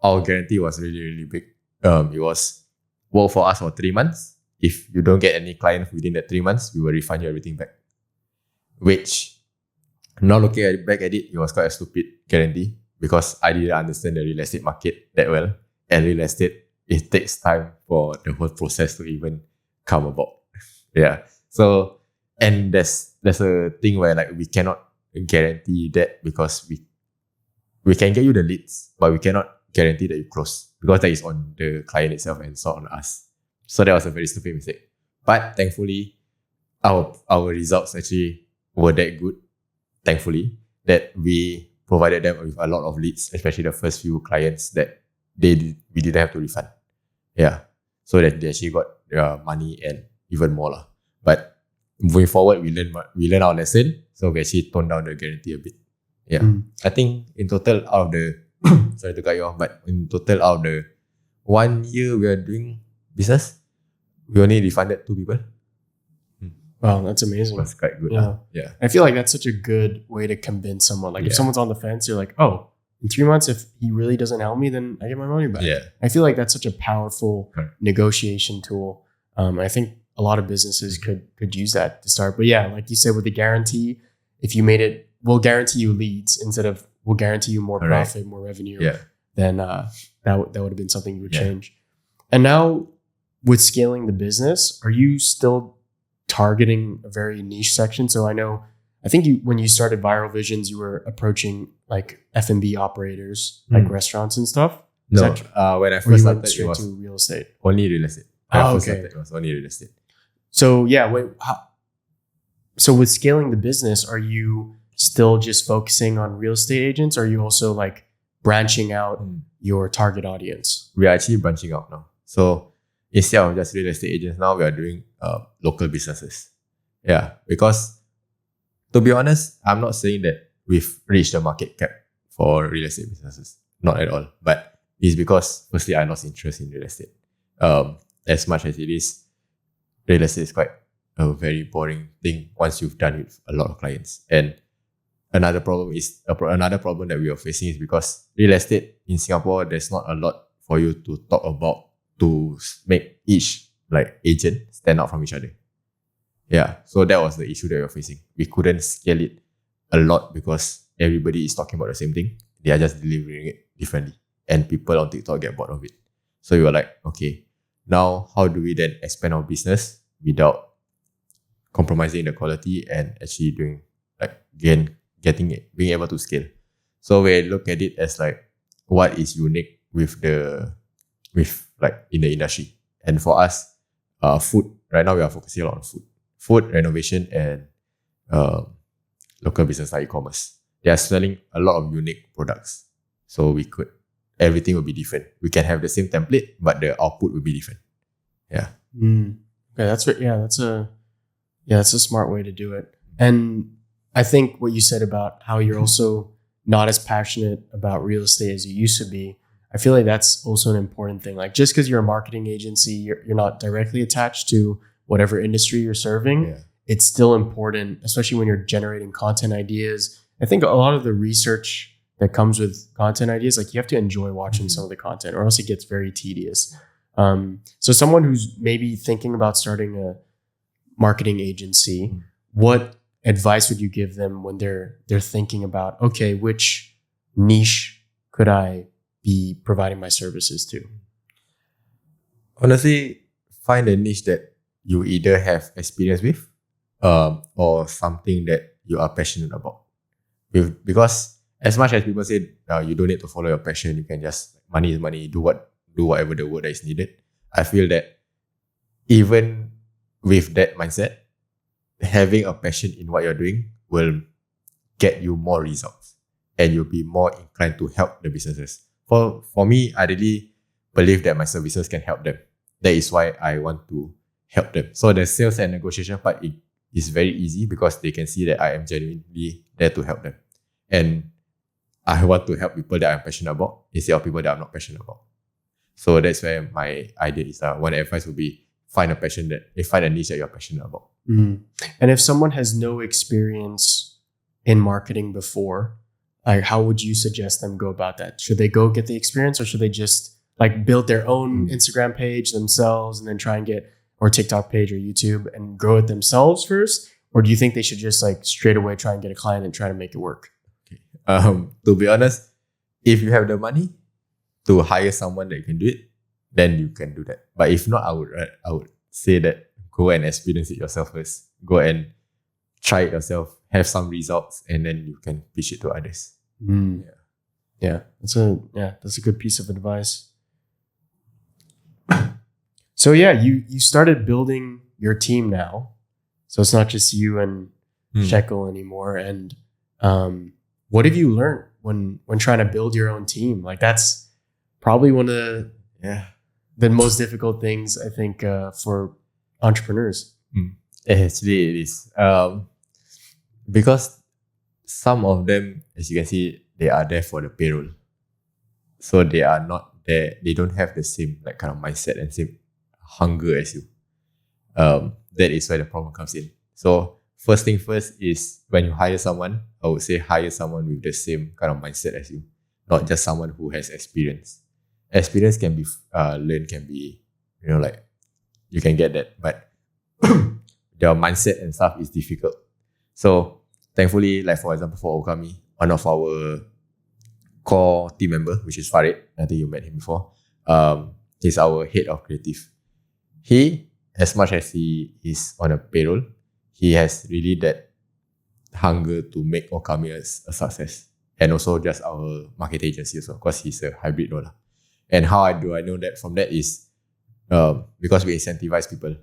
our guarantee was really, really big. It was work for us for 3 months. If you don't get any client within that 3 months, we will refund you everything back. Which, now looking back at it, it was quite a stupid guarantee because I didn't understand the real estate market that well. And real estate, it takes time for the whole process to even come about. Yeah. So, and there's a thing where like we cannot guarantee that because we can get you the leads, but we cannot guarantee that you close because that is on the client itself and it's not on us. So that was a very stupid mistake. But thankfully, our results actually were that good, thankfully, that we provided them with a lot of leads, especially the first few clients that we didn't have to refund. Yeah. So that they actually got their money and even more lah. But moving forward, we learn our lesson. So we actually toned down the guarantee a bit. Yeah. I think in total out of the sorry to cut you off, but in total out of the 1 year we are doing business, we only refunded 2 people. Wow, that's amazing. That's quite good. Yeah. I feel like that's such a good way to convince someone. Like if someone's on the fence, you're like, oh, in 3 months, if he really doesn't help me, then I get my money back. Yeah. I feel like that's such a powerful negotiation tool. I think a lot of businesses could use that to start. But yeah, like you said, with the guarantee, if you made it, we'll guarantee you leads instead of we'll guarantee you more profit, more revenue. Yeah. Then that would have been something you would change. And now with scaling the business, are you still targeting a very niche section? So I think when you started Viral Visions, you were approaching like F&B operators, like restaurants and stuff. No, when I first started, straight it was to real estate. only real estate. It was only real estate. So yeah, so with scaling the business, are you still just focusing on real estate agents? Or are you also like branching out your target audience? We are actually branching out now. So instead of just real estate agents, now we are doing local businesses. Yeah, because to be honest, I'm not saying that we've reached the market cap for real estate businesses. Not at all. But it's because firstly, I lost interest in real estate. As much as it is, real estate is quite a very boring thing once you've done it with a lot of clients. And another problem that we are facing is because real estate in Singapore, there's not a lot for you to talk about to make each like agent stand out from each other. Yeah, so that was the issue that we were facing. We couldn't scale it a lot because everybody is talking about the same thing. They are just delivering it differently, and people on TikTok get bored of it. So we were like, okay, now how do we then expand our business without compromising the quality and actually doing like being able to scale? So we look at it as like what is unique with like in the industry. And for us, food, right now we are focusing a lot on food renovation, and local business like e-commerce. They are selling a lot of unique products. So everything will be different. We can have the same template, but the output will be different. Yeah. Okay, that's a smart way to do it. And I think what you said about how you're also not as passionate about real estate as you used to be, I feel like that's also an important thing. Like just because you're a marketing agency, you're not directly attached to whatever industry you're serving. Yeah. It's still important, especially when you're generating content ideas. I think a lot of the research that comes with content ideas, like you have to enjoy watching some of the content or else it gets very tedious. So someone who's maybe thinking about starting a marketing agency, what advice would you give them when they're thinking about, okay, which niche could I be providing my services to? Honestly, find a niche that you either have experience with or something that you are passionate about. Because as much as people say you don't need to follow your passion, you can just, money is money, do whatever the word that is needed. I feel that even with that mindset, having a passion in what you're doing will get you more results, and you'll be more inclined to help the businesses. For me, I really believe that my services can help them. That is why I want to help them. So the sales and negotiation part is very easy because they can see that I am genuinely there to help them. And I want to help people that I'm passionate about instead of people that I'm not passionate about. So that's where my idea is. One advice would be find a niche that you're passionate about. And if someone has no experience in marketing before, like how would you suggest them go about that? Should they go get the experience, or should they just like build their own Instagram page themselves and then try and get, or TikTok page or YouTube, and grow it themselves first? Or do you think they should just like straight away try and get a client and try to make it work? To be honest, if you have the money to hire someone that can do it, then you can do that. But if not, I would say that go and experience it yourself first. Go and try it yourself, have some results, and then you can pitch it to others. Yeah, that's a good piece of advice. So yeah, you started building your team now, so it's not just you and Shekel anymore. And what have you learned when trying to build your own team? Like that's probably one of the most difficult things, I think, for entrepreneurs. Actually, it is. Because some of them, as you can see, they are there for the payroll. So they are not there. They don't have the same like kind of mindset and same hunger as you. That is where the problem comes in. So first thing first is when you hire someone, I would say hire someone with the same kind of mindset as you, not just someone who has experience. Experience can be learned, can be, like you can get that, but their mindset and stuff is difficult. So thankfully, like for example, for Okami, one of our core team member, which is Farid, I think you met him before. He's our head of creative. He, as much as he is on a payroll, he has really that hunger to make Okami a success. And also just our market agency also, because he's a hybrid role. And how do I know that from that is because we incentivize people.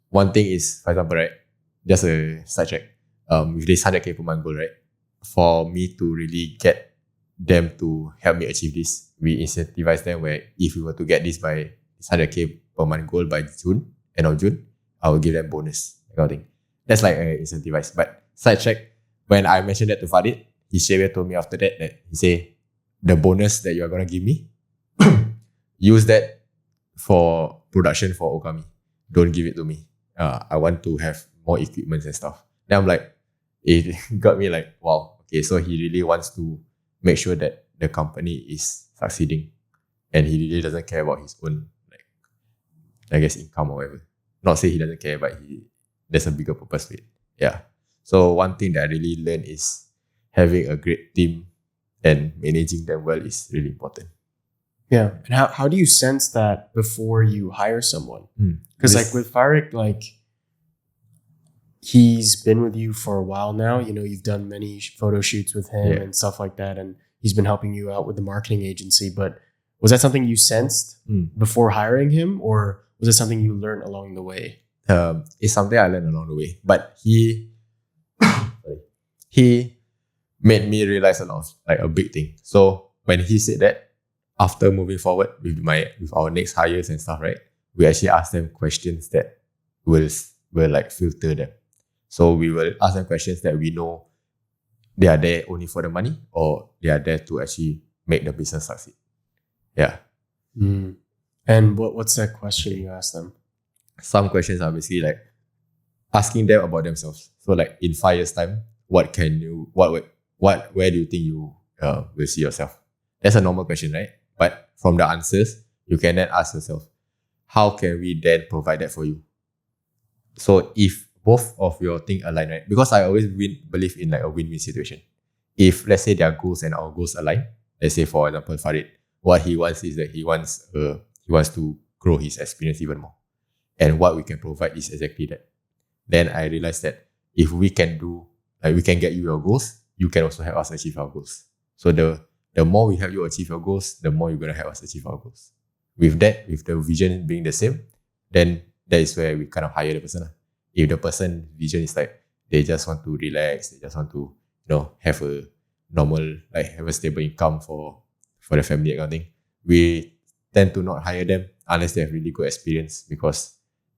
One thing is, for example, right, just a side check, with this 100K per month goal, right, for me to really get them to help me achieve this, we incentivize them where if we were to get this by this 100K per month goal by end of June, I will give them bonus, kind of thing. That's like incentivize. But side check, when I mentioned that to Farid, he straight away told me after that he say, the bonus that you are going to give me, use that for production for Okami. Don't give it to me. I want to have more equipment and stuff. Then I'm like, it got me like, wow, okay, so he really wants to make sure that the company is succeeding, and he really doesn't care about his own, like, I guess, income or whatever. Not say he doesn't care, but there's a bigger purpose to it. Yeah. So one thing that I really learned is having a great team and managing them well is really important. Yeah. And how do you sense that before you hire someone? Because like with Farik, like he's been with you for a while now. You know, you've done many photo shoots with him and stuff like that, and he's been helping you out with the marketing agency. But was that something you sensed before hiring him, or was it something you learned along the way? It's something I learned along the way, but he made me realize a lot of, like, a big thing. So when he said that, after moving forward with our next hires and stuff, right, we actually ask them questions that will like filter them. So we will ask them questions that we know they are there only for the money, or they are there to actually make the business succeed. Yeah. And what's that question you ask them? Some questions are basically like asking them about themselves. So like, in 5 years' time, where do you think you will see yourself? That's a normal question, right? But from the answers, you can then ask yourself, how can we then provide that for you? So if both of your things align, right? Because I always believe in like a win-win situation. If let's say their goals and our goals align, let's say for example Farid, what he wants is that he wants to grow his experience even more, and what we can provide is exactly that. Then I realized that if we can get you your goals, you can also help us achieve our goals. So the more we help you achieve your goals, the more you're gonna help us achieve our goals. With the vision being the same, then that is where we kind of hire the person. If the person's vision is like they just want to relax, they just want to, have a normal, like have a stable income for the family, kind of thing, we tend to not hire them unless they have really good experience, because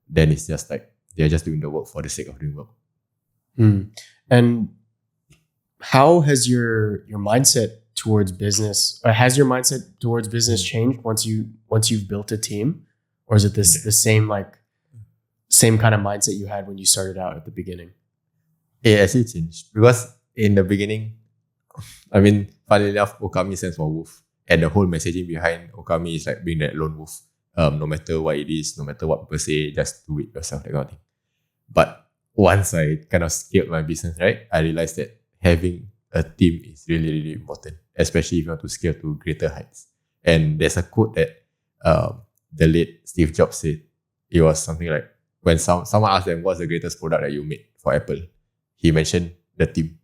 then it's just like they're just doing the work for the sake of doing work. And how has your mindset towards business, has your mindset towards business changed once you've built a team, or is it the same kind of mindset you had when you started out at the beginning? It actually changed, because in the beginning, I mean, funnily enough, Okami stands for wolf, and the whole messaging behind Okami is like being that lone wolf. No matter what it is, no matter what people say, just do it yourself, that kind of thing. But once I kind of scaled my business, right, I realized that having a team is really, really important, especially if you want to scale to greater heights. And there's a quote that the late Steve Jobs said. It was something like, when someone asked them, what's the greatest product that you made for Apple, he mentioned the team.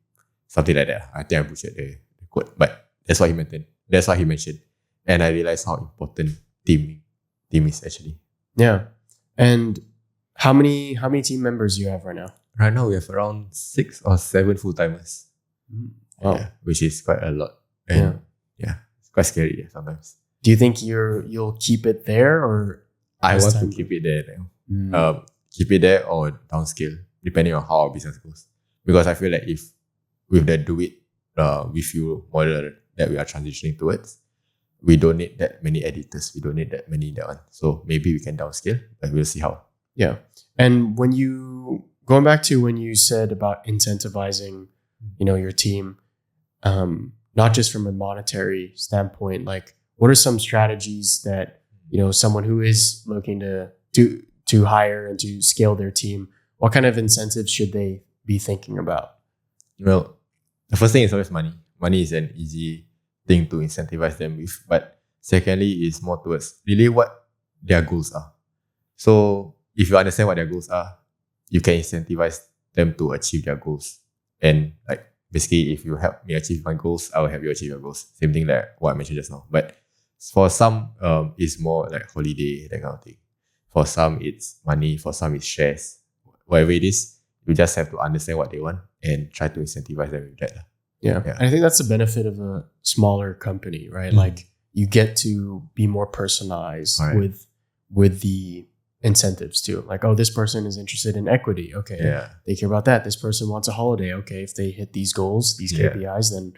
Something like that. I think I butchered the quote, but that's what he meant. That's what he mentioned. And I realized how important team is actually. Yeah. And how many team members do you have right now? Right now we have around 6 or 7 full-timers. Wow. Yeah, which is quite a lot. And it's quite scary sometimes. Do you think you'll keep it there, or I want to keep it there now. Keep it there or downscale, depending on how our business goes. Because I feel like if with the do it with you model that we are transitioning towards, we don't need that many editors. We don't need that many that one. So maybe we can downscale, but we'll see how. Yeah. And going back to when you said about incentivizing, your team, not just from a monetary standpoint, like what are some strategies that, someone who is looking to hire and to scale their team, what kind of incentives should they be thinking about? Well, the first thing is always money. Money is an easy thing to incentivize them with. But secondly, is more towards really what their goals are. So if you understand what their goals are, you can incentivize them to achieve their goals. And like basically, if you help me achieve my goals, I will help you achieve your goals. Same thing like what I mentioned just now. But for some, it's more like holiday, that kind of thing. For some, it's money. For some, it's shares. Whatever it is, you just have to understand what they want and try to incentivize them with that. Yeah. And I think that's the benefit of a smaller company, right? Like you get to be more personalized with the incentives too. Like, oh, this person is interested in equity. Okay. Yeah. They care about that. This person wants a holiday. Okay. If they hit these goals, these KPIs, then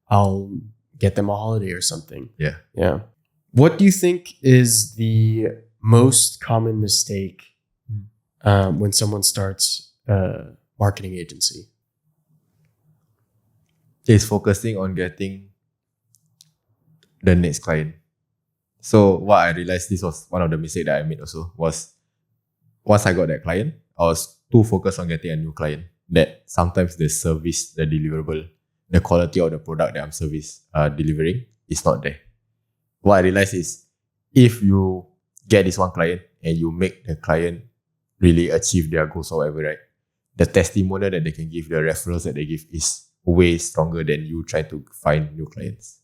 I'll get them a holiday or something. Yeah. Yeah. What do you think is the most common mistake when someone starts a marketing agency? Is focusing on getting the next client. So what I realized, this was one of the mistakes that I made also, was once I got that client, I was too focused on getting a new client that sometimes the service, the deliverable, the quality of the product that I'm delivering is not there. What I realized is, if you get this one client and you make the client really achieve their goals or whatever, right? The testimonial that they can give, the referrals that they give is way stronger than you try to find new clients.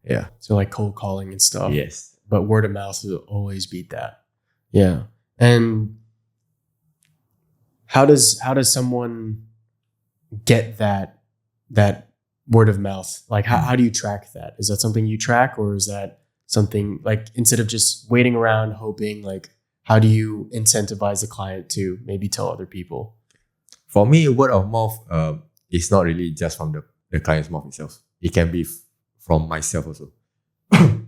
Yeah. So like cold calling and stuff. Yes. But word of mouth will always beat that. Yeah. And how does someone get that word of mouth? Like how do you track that? Is that something you track, or is that something like, instead of just waiting around hoping, like how do you incentivize the client to maybe tell other people? For me, word of mouth is not really just from the client's mouth itself. It can be from myself also.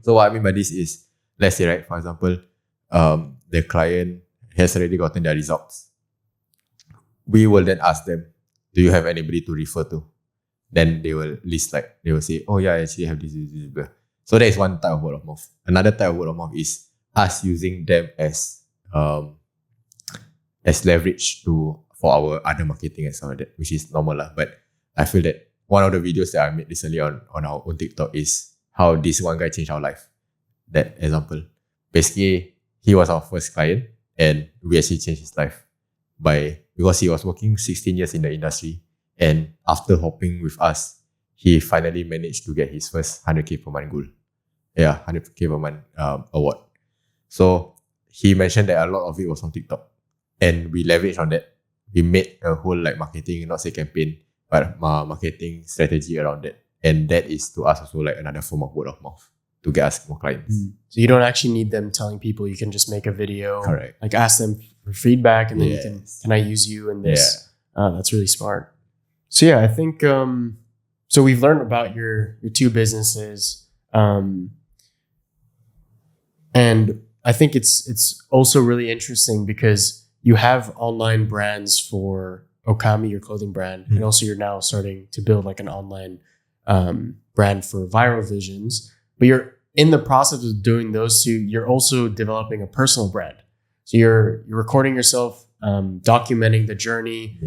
So what I mean by this is, let's say, right, for example, the client has already gotten their results. We will then ask them, do you have anybody to refer to? Then they will list, like, they will say, oh yeah, I actually have this. Blah. So that is one type of word of mouth. Another type of word of mouth is us using them as leverage for our other marketing and stuff like that, which is normal lah. But I feel that one of the videos that I made recently on our own TikTok is how this one guy changed our life. That example. Basically, he was our first client and we actually changed his life because he was working 16 years in the industry, and after hopping with us, he finally managed to get his first 100k per month goal. Yeah, 100k per month award. So he mentioned that a lot of it was on TikTok, and we leveraged on that. We made a whole marketing, not say campaign, but marketing strategy around that. And that is to us also another form of word of mouth to get us more clients. So you don't actually need them telling people. You can just make a video. Correct. Like ask them for feedback, and then you can I use you in this? Yeah. That's really smart. So yeah, I think so we've learned about your two businesses. And I think it's also really interesting because you have online brands for Okami, your clothing brand, and also you're now starting to build an online brand for Viral Visions. But you're in the process of doing those two. You're also developing a personal brand. So you're recording yourself, documenting the journey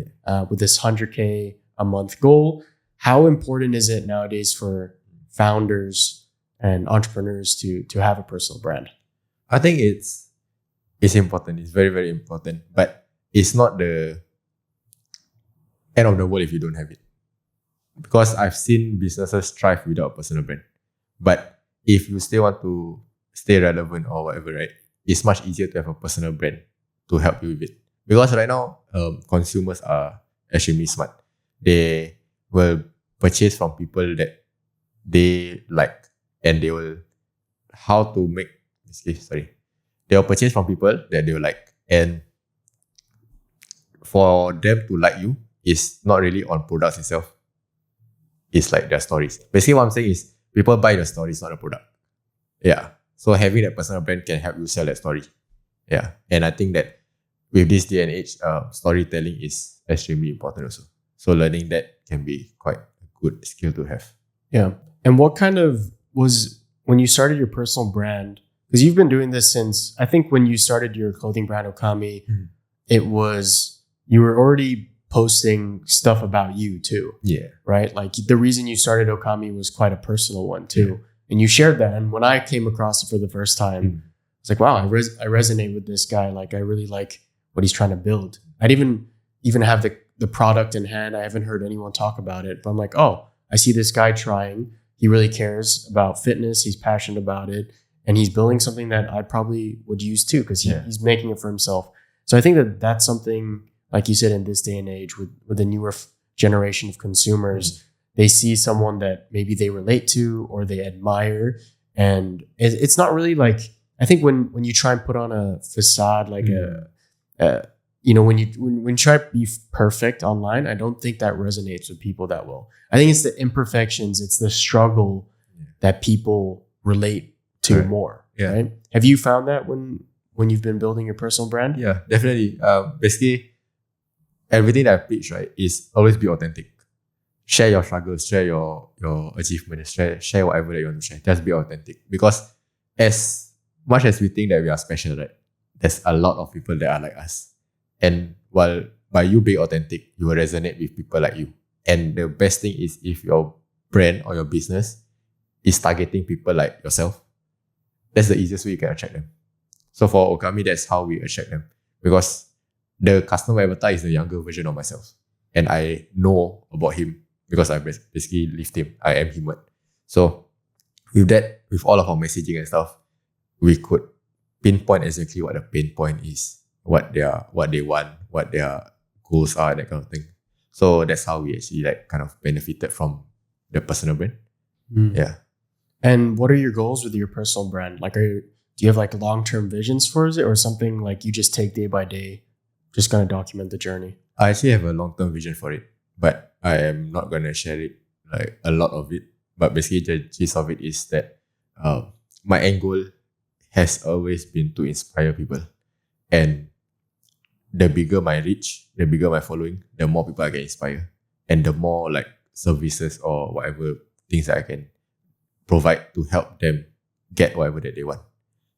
with this 100K a month goal. How important is it nowadays for founders and entrepreneurs to have a personal brand? I think it's important. It's very, very important. But it's not the end of the world if you don't have it. Because I've seen businesses thrive without a personal brand. But if you still want to stay relevant or whatever, right, it's much easier to have a personal brand to help you with it. Because right now, consumers are extremely smart. They will purchase from people that they like, and they will they'll purchase from people that they will like. And for them to like you is not really on products itself. It's their stories. Basically what I'm saying is people buy the stories, not the product. Yeah. So having that personal brand can help you sell that story. Yeah. And I think that with this day and age, storytelling is extremely important also. So learning that can be quite a good skill to have. Yeah. And what kind of was, when you started your personal brand, because you've been doing this since, I think when you started your clothing brand Okami, it was, you were already posting stuff about you too. Yeah. Right? The reason you started Okami was quite a personal one too. Yeah. And you shared that. And when I came across it for the first time, it's wow, I resonate with this guy. I really like what he's trying to build. I didn't even have the product in hand. I haven't heard anyone talk about it, but I'm oh, I see this guy trying. He really cares about fitness. He's passionate about it. And he's building something that I probably would use too, because he's making it for himself. So I think that's something, like you said, in this day and age with the newer generation of consumers, they see someone that maybe they relate to or they admire. And it's not really I think when you try and put on a facade, when you try to be perfect online, I don't think that resonates with people that well. I think it's the imperfections, it's the struggle that people relate to more. Yeah. Right? Have you found that when when you've been building your personal brand? Yeah, definitely. Basically, everything that I preach, right, is always be authentic. Share your struggles, share your achievements, share whatever that you want to share. Just be authentic. Because as much as we think that we are special, right, there's a lot of people that are like us. And while by you being authentic, you will resonate with people like you. And the best thing is if your brand or your business is targeting people like yourself, that's the easiest way you can attract them. So for Okami, that's how we attract them. Because the customer avatar is the younger version of myself. And I know about him because I basically lived him. I am him. So with that, with all of our messaging and stuff, we could pinpoint exactly what the pain point is, what they want, what their goals are, that kind of thing. So that's how we actually like kind of benefited from the personal brand. Yeah. And what are your goals with your personal brand? Like, do you have like long-term visions for it, or something like you just take day by day, just kind of document the journey? I actually have a long-term vision for it, but I am not going to share it, like a lot of it. But basically the gist of it is that my end goal has always been to inspire people. And the bigger my reach, the bigger my following, the more people I can inspire. And the more like services or whatever things that I can provide to help them get whatever that they want.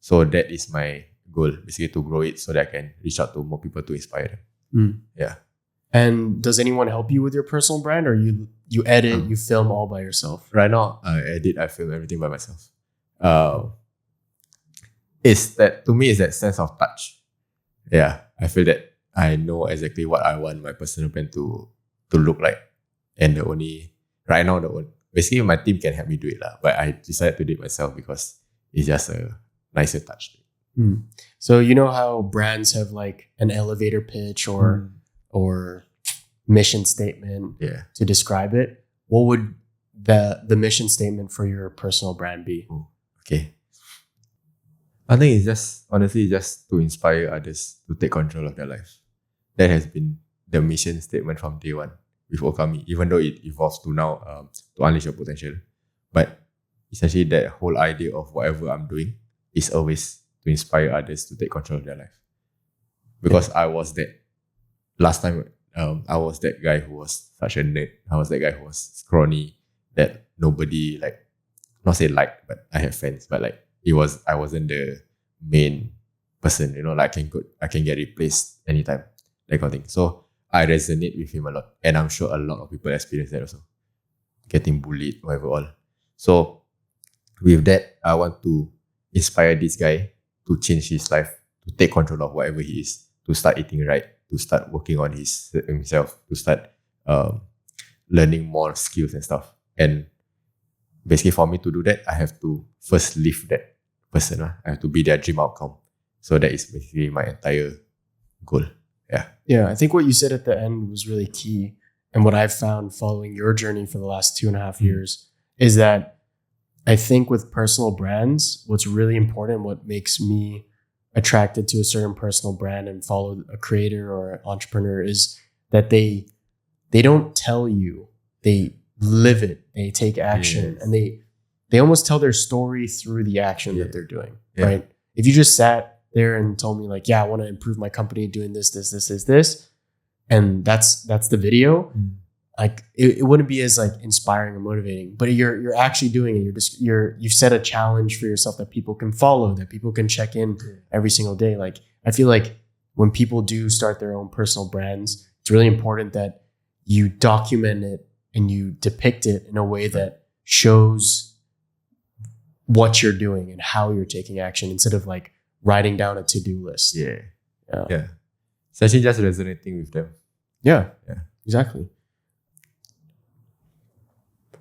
So that is my goal, basically, to grow it so that I can reach out to more people to inspire them. Yeah. And does anyone help you with your personal brand, or you edit, you film all by yourself? Right now, I film everything by myself. It's that, to me, is that sense of touch. Yeah, I feel that I know exactly what I want my personal brand to look like. And basically my team can help me do it, but I decided to do it myself because it's just a nicer touch. So you know how brands have like an elevator pitch or mission statement to describe it? What would the mission statement for your personal brand be? Okay. I think it's just, honestly, just to inspire others to take control of their life. That has been the mission statement from day one with Okami, even though it evolves to now to unleash your potential. But essentially that whole idea of whatever I'm doing is always to inspire others to take control of their life. Because I was that last time, I was that guy who was such a nerd. I was that guy who was scrawny, that nobody not say liked, but I have fans, but I wasn't the main person, I can get replaced anytime, that kind of thing. So I resonate with him a lot, and I'm sure a lot of people experience that also, getting bullied, whatever all. So with that, I want to inspire this guy to change his life, to take control of whatever he is, to start eating right, to start working on himself, to start learning more skills and stuff. And basically for me to do that, I have to first live that person. I have to be their dream outcome. So that is basically my entire goal. Yeah, I think what you said at the end was really key. And what I've found following your journey for the last 2.5 years is that I think with personal brands, what's really important, what makes me attracted to a certain personal brand and follow a creator or an entrepreneur, is that they don't tell you, they live it, they take action, and they almost tell their story through the action that they're doing, right? If you just sat there and told me I want to improve my company doing this, and that's the video, it wouldn't be as inspiring or motivating. But you're actually doing it. You've set a challenge for yourself that people can follow, that people can check in every single day. I feel like when people do start their own personal brands, it's really important that you document it and you depict it in a way that shows what you're doing and how you're taking action, instead of writing down a to-do list. Yeah. It's actually just resonating with them. Yeah, exactly.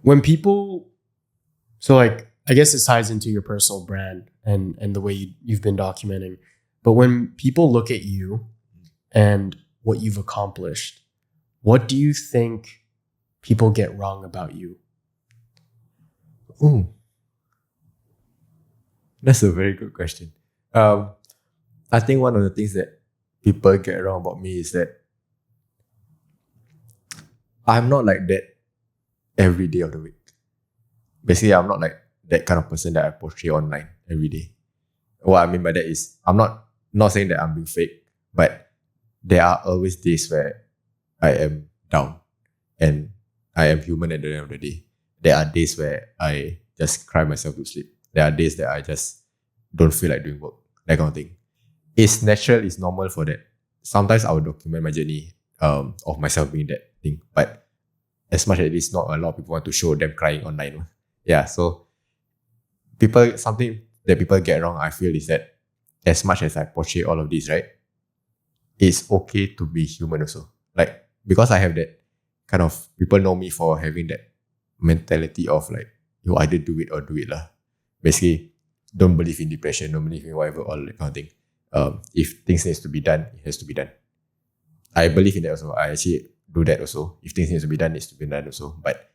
When people, I guess this ties into your personal brand and the way you've been documenting, but when people look at you and what you've accomplished, what do you think people get wrong about you? Ooh, that's a very good question. I think one of the things that people get wrong about me is that I'm not like that every day of the week. Basically, I'm not like that kind of person that I portray online every day. What I mean by that is I'm not not saying that I'm being fake, but there are always days where I am down and I am human at the end of the day. There are days where I just cry myself to sleep. There are days that I just don't feel like doing work, that kind of thing. It's natural, it's normal for that. Sometimes I will document my journey of myself being that thing. But as much as it is, not a lot of people want to show them crying online. Yeah, so something that people get wrong, I feel, is that as much as I portray all of this, right, it's okay to be human also. Like, because I have that kind of, people know me for having that mentality of like, you either do it or do it lah. Basically, don't believe in depression, don't believe in whatever, all that kind of thing. If things needs to be done, it has to be done. I believe in that also. I actually do that also. If things needs to be done, it needs to be done also. But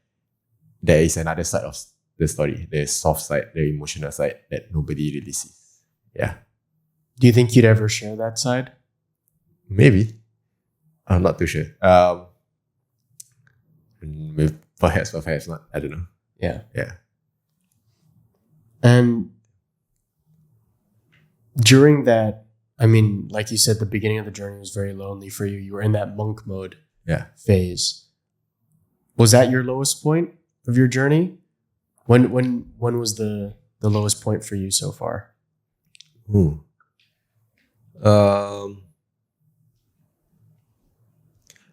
there is another side of the story, the soft side, the emotional side that nobody really sees. Yeah. Do you think you'd ever share that side? Maybe. I'm not too sure. Perhaps not. I don't know. Yeah. Yeah. And during that, I mean, like you said, the beginning of the journey was very lonely for you. You were in that monk mode phase. Was that your lowest point of your journey? When was the lowest point for you so far?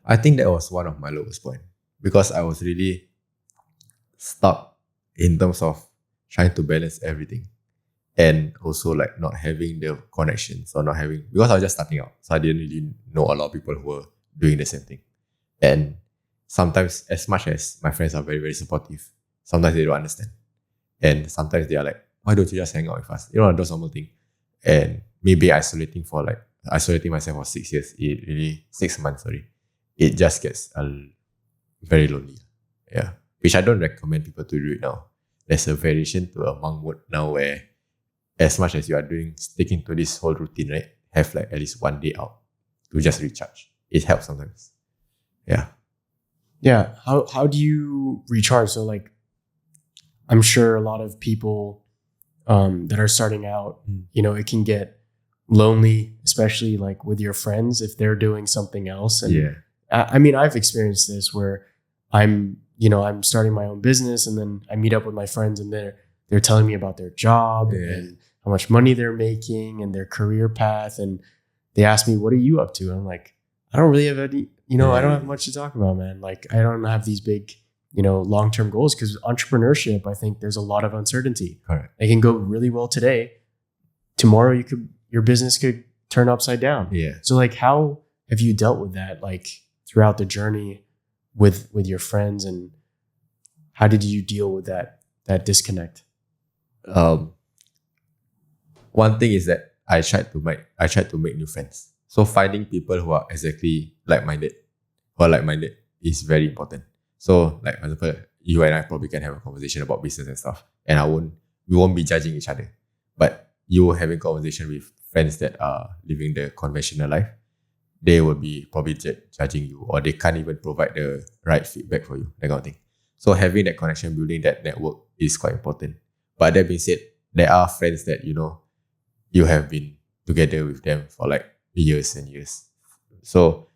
I think that was one of my lowest point because I was really stuck in terms of trying to balance everything and also like not having the connections or not having, because I was just starting out, so I didn't really know a lot of people who were doing the same thing. And sometimes, as much as my friends are very, very supportive, sometimes they don't understand. And sometimes they are like, why don't you just hang out with us? You know, those normal thing. And maybe isolating myself for 6 years, 6 months, it just gets very lonely. Yeah. Which I don't recommend people to do it now. There's a variation to a monk mode now where as much as you are sticking to this whole routine, right? Have like at least 1 day out to just recharge. It helps sometimes. Yeah. Yeah. How do you recharge? So like, I'm sure a lot of people that are starting out, you know, it can get lonely, especially like with your friends if they're doing something else. And yeah. I mean, I've experienced this where I'm starting my own business and then I meet up with my friends and they're telling me about their job and how much money they're making and their career path. And they ask me, what are you up to? And I'm like, I don't really have any, I don't have much to talk about, man. Like, I don't have these big, long-term goals because entrepreneurship, I think there's a lot of uncertainty. Correct. It can go really well today. Tomorrow your business could turn upside down. Yeah. So like, how have you dealt with that? Like throughout the journey with your friends, and how did you deal with that disconnect? One thing is that I tried to make new friends. So finding people who are exactly like-minded is very important. So like, for example, you and I probably can have a conversation about business and stuff, and we won't be judging each other. But you having conversation with friends that are living the conventional life, they will be probably judging you, or they can't even provide the right feedback for you, that kind of thing. So having that connection, building that network is quite important. But that being said, there are friends that, you have been together with them for like years and years. So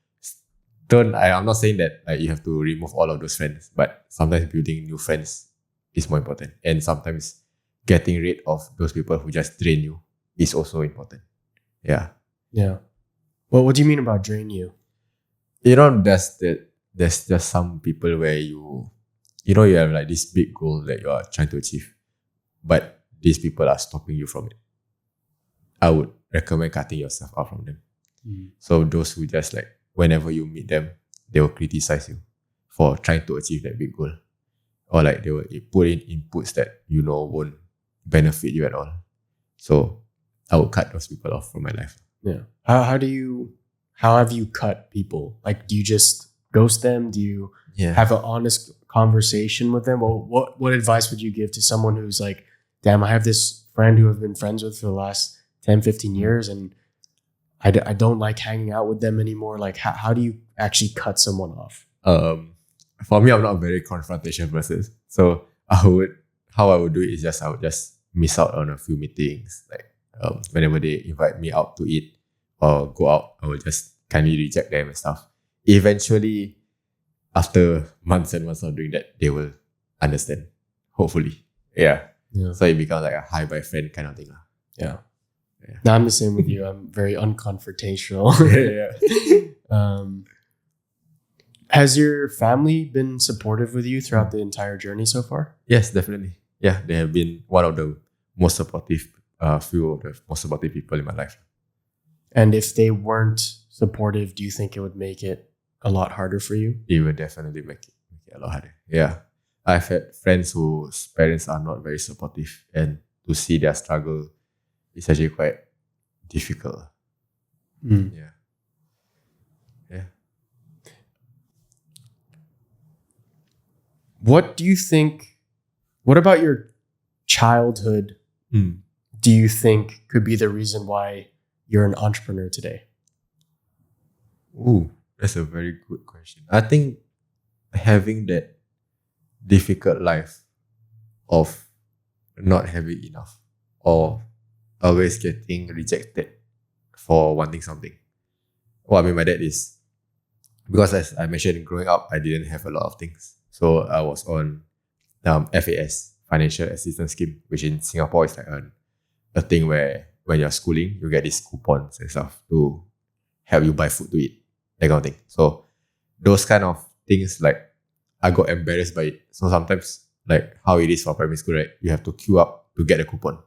I'm not saying that like you have to remove all of those friends, but sometimes building new friends is more important. And sometimes getting rid of those people who just drain you is also important. Yeah. Yeah. Well, what do you mean about drain you? There's just some people where you have like this big goal that you are trying to achieve, but these people are stopping you from it. I would recommend cutting yourself out from them. So those who just like, whenever you meet them, they will criticize you for trying to achieve that big goal. Or like they will put in inputs that won't benefit you at all. So I would cut those people off from my life. Yeah. How have you cut people? Like, do you just ghost them? Do you have an honest conversation with them? Well, what advice would you give to someone who's like, damn, I have this friend who I've been friends with for the last 10, 15 years and I don't like hanging out with them anymore. Like, how do you actually cut someone off? For me, I'm not a very confrontation person. So how I would do it is I would just miss out on a few meetings. Like, Whenever they invite me out to eat or go out, I will just kindly reject them and stuff. Eventually, after months and months of doing that, they will understand. Hopefully. Yeah. Yeah. So it becomes like a hi bye friend kind of thing. Yeah. Yeah. No, I'm the same with you. I'm very unconfrontational. Yeah. Has your family been supportive with you throughout the entire journey so far? Yes, definitely. Yeah, they have been one of the most supportive, few of the most supportive people in my life. And if they weren't supportive, do you think it would make it a lot harder for you? It will definitely make it a lot harder. Yeah. I've had friends whose parents are not very supportive, and to see their struggle is actually quite difficult. Mm. Yeah. Yeah. What do you think? What about your childhood do you think could be the reason why you're an entrepreneur today? Ooh, that's a very good question. I think having that difficult life of not having enough or always getting rejected for wanting something. What I mean by that is, because as I mentioned, growing up, I didn't have a lot of things. So I was on FAS, Financial Assistance Scheme, which in Singapore is like a thing where when you're schooling, you get these coupons and stuff to help you buy food to eat, that kind of thing. So those kind of things, like, I got embarrassed by it. So sometimes, like how it is for primary school, right? You have to queue up to get a coupon.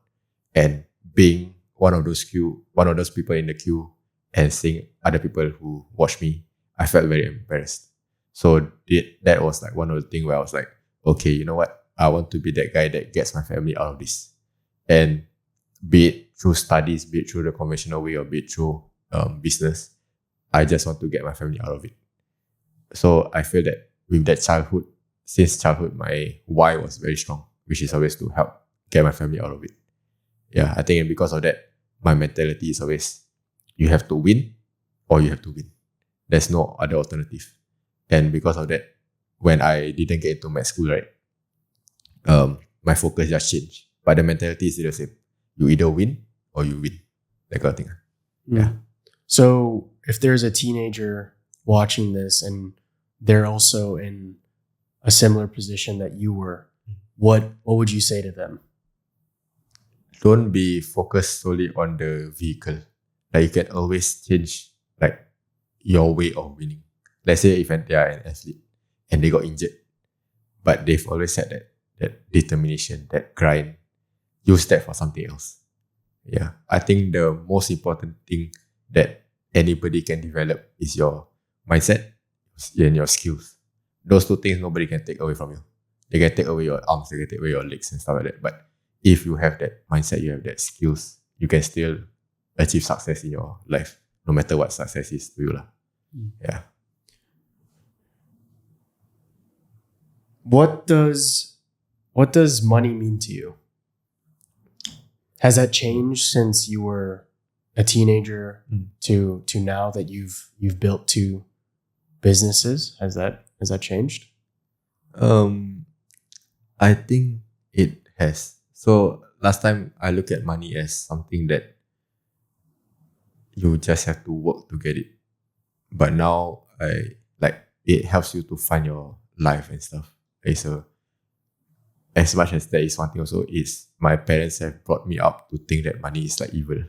And being one of those people in the queue and seeing other people who watch me, I felt very embarrassed. So that was like one of the things where I was like, okay, you know what? I want to be that guy that gets my family out of this. And be it through studies, be it through the conventional way, or be it through business, I just want to get my family out of it. So I feel that with that since childhood, my why was very strong, which is always to help get my family out of it. Yeah, I think because of that, my mentality is always, you have to win or you have to win. There's no other alternative. And because of that, when I didn't get into med school, right, my focus just changed. But the mentality is still the same. You either win or you win. That kind of thing. Yeah. So if there's a teenager watching this and they're also in a similar position that you were, what would you say to them? Don't be focused solely on the vehicle. Like, you can always change like your way of winning. Let's say if they are an athlete and they got injured, but they've always had that determination, that grind. Use that for something else. Yeah. I think the most important thing that anybody can develop is your mindset and your skills. Those two things nobody can take away from you. They can take away your arms, they can take away your legs and stuff like that. But if you have that mindset, you have that skills, you can still achieve success in your life, no matter what success is to you. Yeah. What does money mean to you? Has that changed since you were a teenager to now that you've built 2 businesses? Has that changed? I think it has. So last time I look at money as something that you just have to work to get it. But now it helps you to find your life and stuff. So as much as that is one thing also, is my parents have brought me up to think that money is like evil.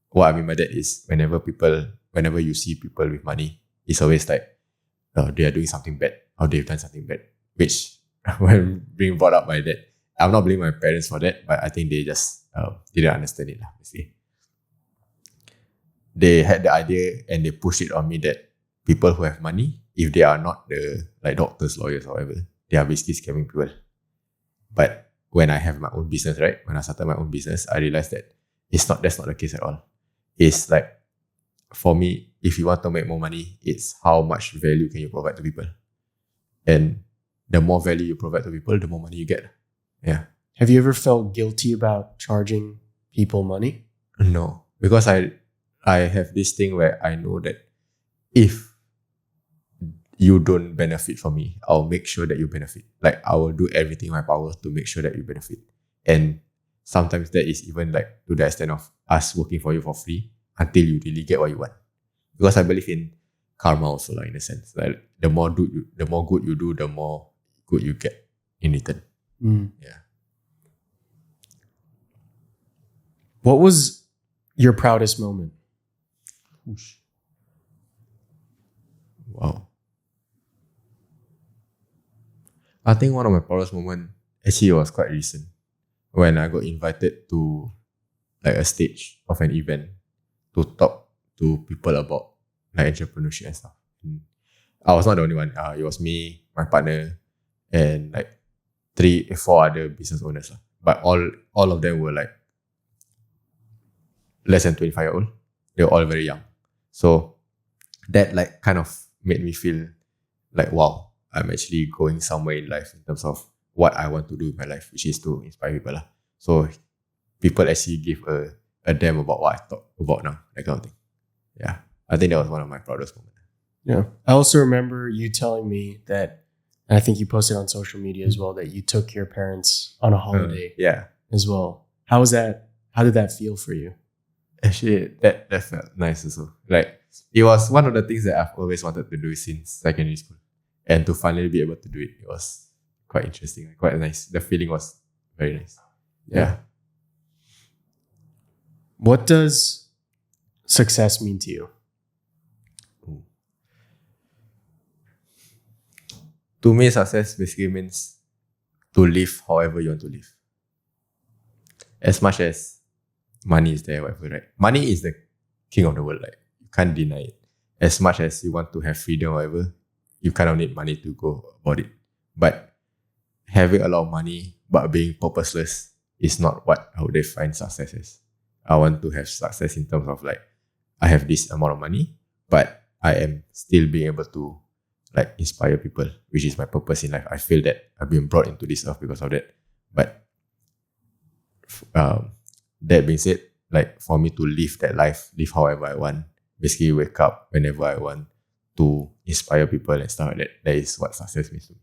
What I mean by that is, whenever you see people with money, it's always like they are doing something bad or they've done something bad. Which, when being brought up by that, I'm not blaming my parents for that, but I think they just didn't understand it. Basically, they had the idea and they pushed it on me that people who have money, if they are not the like doctors, lawyers, or whatever, they are basically scamming people. But when I have my own business, right? When I started my own business, I realized that that's not the case at all. It's like, for me, if you want to make more money, it's how much value can you provide to people. And the more value you provide to people, the more money you get. Yeah. Have you ever felt guilty about charging people money? No, because I have this thing where I know that if you don't benefit from me, I'll make sure that you benefit. Like, I will do everything in my power to make sure that you benefit. And sometimes that is even like to the extent of us working for you for free until you really get what you want. Because I believe in karma also, like, in a sense. Like the more good you do, the more good you get in return. Yeah. What was your proudest moment? Whoosh. Wow. I think one of my proudest moments actually was quite recent when I got invited to like a stage of an event to talk to people about like entrepreneurship and stuff. I was not the only one. It was me, my partner, and like 4 other business owners. But all of them were like less than 25-year-old. They were all very young. So that like kind of made me feel like, wow, I'm actually going somewhere in life in terms of what I want to do in my life, which is to inspire people. So people actually give a damn about what I talk about now, that kind of thing. Yeah. I think that was one of my proudest moments. Yeah. I also remember you telling me that, and I think you posted on social media as well, that you took your parents on a holiday as well. How was that? How did that feel for you? Actually, that felt nice also. Like, it was one of the things that I've always wanted to do since secondary school. And to finally be able to do it, it was quite interesting, quite nice. The feeling was very nice. Yeah. What does success mean to you? To me, success basically means to live however you want to live. As much as money is there, whatever, right? Money is the king of the world, like, you can't deny it. As much as you want to have freedom, whatever, you kind of need money to go about it. But having a lot of money but being purposeless is not what I would define success as. I want to have success in terms of like, I have this amount of money, but I am still being able to like inspire people, which is my purpose in life. I feel that I've been brought into this earth because of that. But that being said, like, for me to live that life, live however I want, basically wake up whenever I want to inspire people and stuff like that. That is what success means to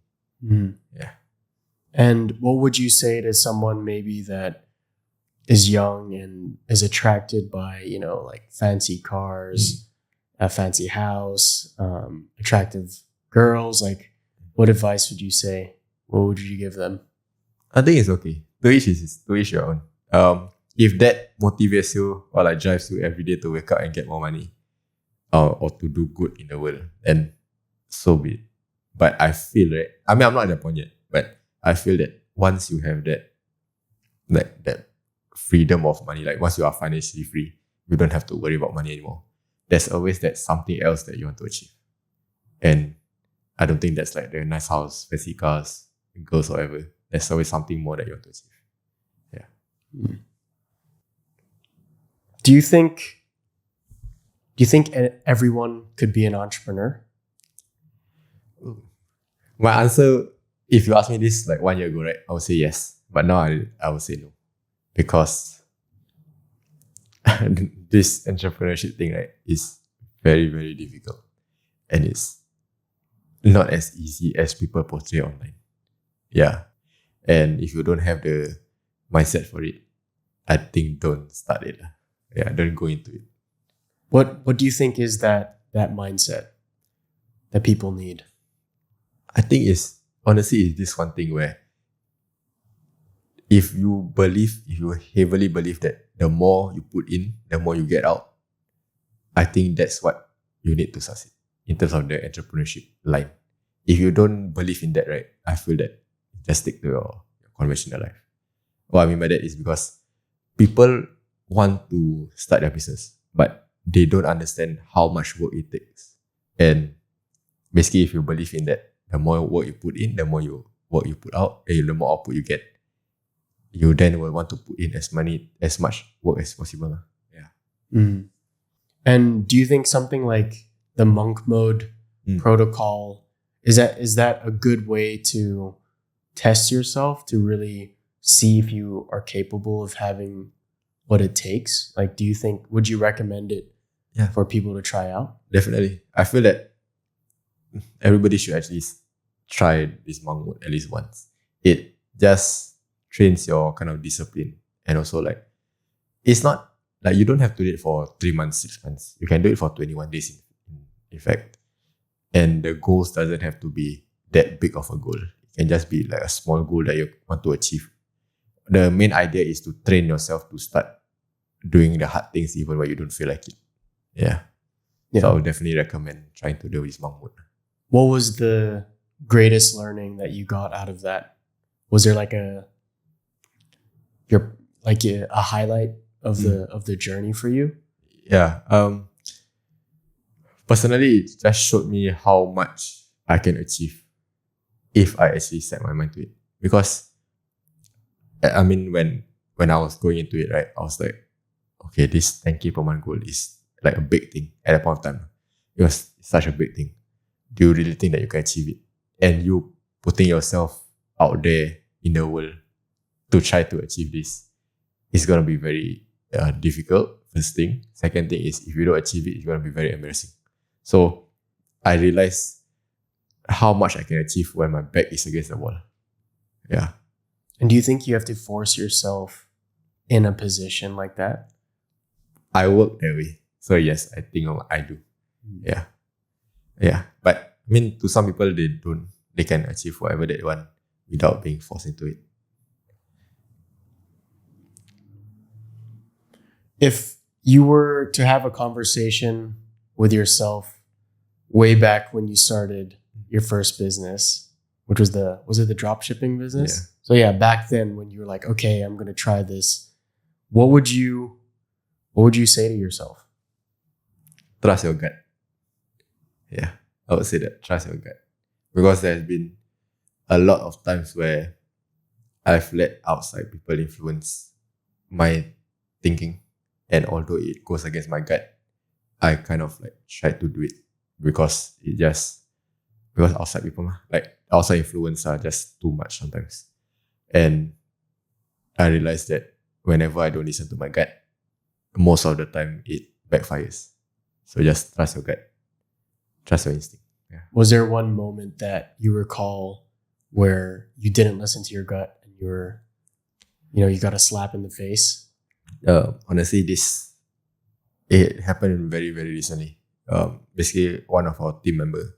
me. Yeah. And what would you say to someone maybe that is young and is attracted by, like fancy cars, a fancy house, attractive girls? Like, what advice would you say? What would you give them? I think it's okay. To each your own. If that motivates you or like drives you every day to wake up and get more money, or to do good in the world, then so be it. But I feel, right? I mean, I'm not at that point yet, but I feel that once you have that freedom of money, like once you are financially free, you don't have to worry about money anymore. There's always that something else that you want to achieve. And I don't think that's like the nice house, fancy cars, girls, or whatever. There's always something more that you want to achieve. Yeah. Do you think everyone could be an entrepreneur? My answer, if you asked me this like 1 year ago, right, I would say yes. But now I would say no. Because this entrepreneurship thing, right, is very, very difficult. And it's not as easy as people portray online. Yeah. And if you don't have the mindset for it, I think don't start it. Yeah, don't go into it. What do you think is that mindset that people need? I think it's this one thing where if you heavily believe that the more you put in, the more you get out, I think that's what you need to succeed in terms of the entrepreneurship line. If you don't believe in that, right, I feel that just stick to your conventional life. What I mean by that is because people want to start their business, but they don't understand how much work it takes. And basically, if you believe in that, the more work you put in, the more work you put out, and the more output you get, you then will want to put in as much work as possible. Yeah. And do you think something like the monk mode protocol, is that a good way to test yourself, to really see if you are capable of having what it takes? Like, would you recommend it for people to try out? Definitely. I feel that everybody should at least try this monk mode at least once. It just trains your kind of discipline And also like, it's not like you don't have to do it for 3 months, 6 months. You can do it for 21 days in fact. And the goals doesn't have to be that big of a goal. It can just be like a small goal that you want to achieve. The main idea is to train yourself to start doing the hard things even when you don't feel like it. Yeah. So I would definitely recommend trying to do this monk mode. What was the greatest learning that you got out of that? Was there like a highlight of the journey for you? Yeah. Personally, it just showed me how much I can achieve if I actually set my mind to it. Because I mean, when I was going into it, right, I was like, okay, this 10K per month goal is like a big thing at that point of time. It was such a big thing. Do you really think that you can achieve it? And you putting yourself out there in the world to try to achieve this is going to be very difficult, first thing. Second thing is, if you don't achieve it, it's going to be very embarrassing. So I realized how much I can achieve when my back is against the wall. Yeah. And do you think you have to force yourself in a position like that? I work that way. So yes, I think I do. Yeah. Yeah. But I mean, to some people, they can achieve whatever they want without being forced into it. If you were to have a conversation with yourself way back when you started your first business, which was it the drop shipping business? Yeah. So yeah, back then when you were like, okay, I'm going to try this, what would you say to yourself? Trust your gut. Yeah, I would say that. Trust your gut. Because there's been a lot of times where I've let outside people influence my thinking. And although it goes against my gut, I kind of like try to do it because outside people, like outside influence are just too much sometimes. And I realized that whenever I don't listen to my gut, most of the time it backfires. So just trust your gut. Trust your instinct. Yeah. Was there one moment that you recall where you didn't listen to your gut and you got a slap in the face? Honestly, it happened very, very recently. Basically, one of our team members,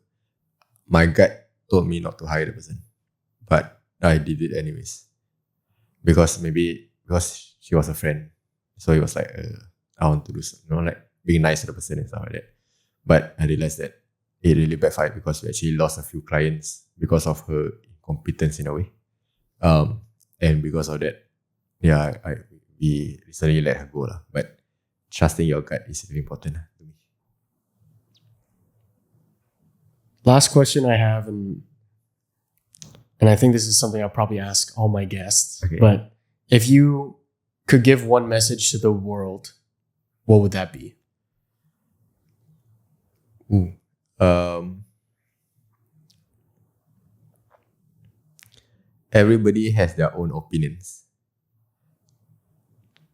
my gut told me not to hire the person, but I did it anyways. Because she was a friend. So it was like, I want to do something, like being nice to the person and stuff like that. But I realized that it really backfired because we actually lost a few clients because of her incompetence in a way. And because of that, yeah, we recently let her go. But trusting your gut is really important to me. Last question I have, and I think this is something I'll probably ask all my guests, Okay. But if you could give one message to the world, what would that be? Everybody has their own opinions.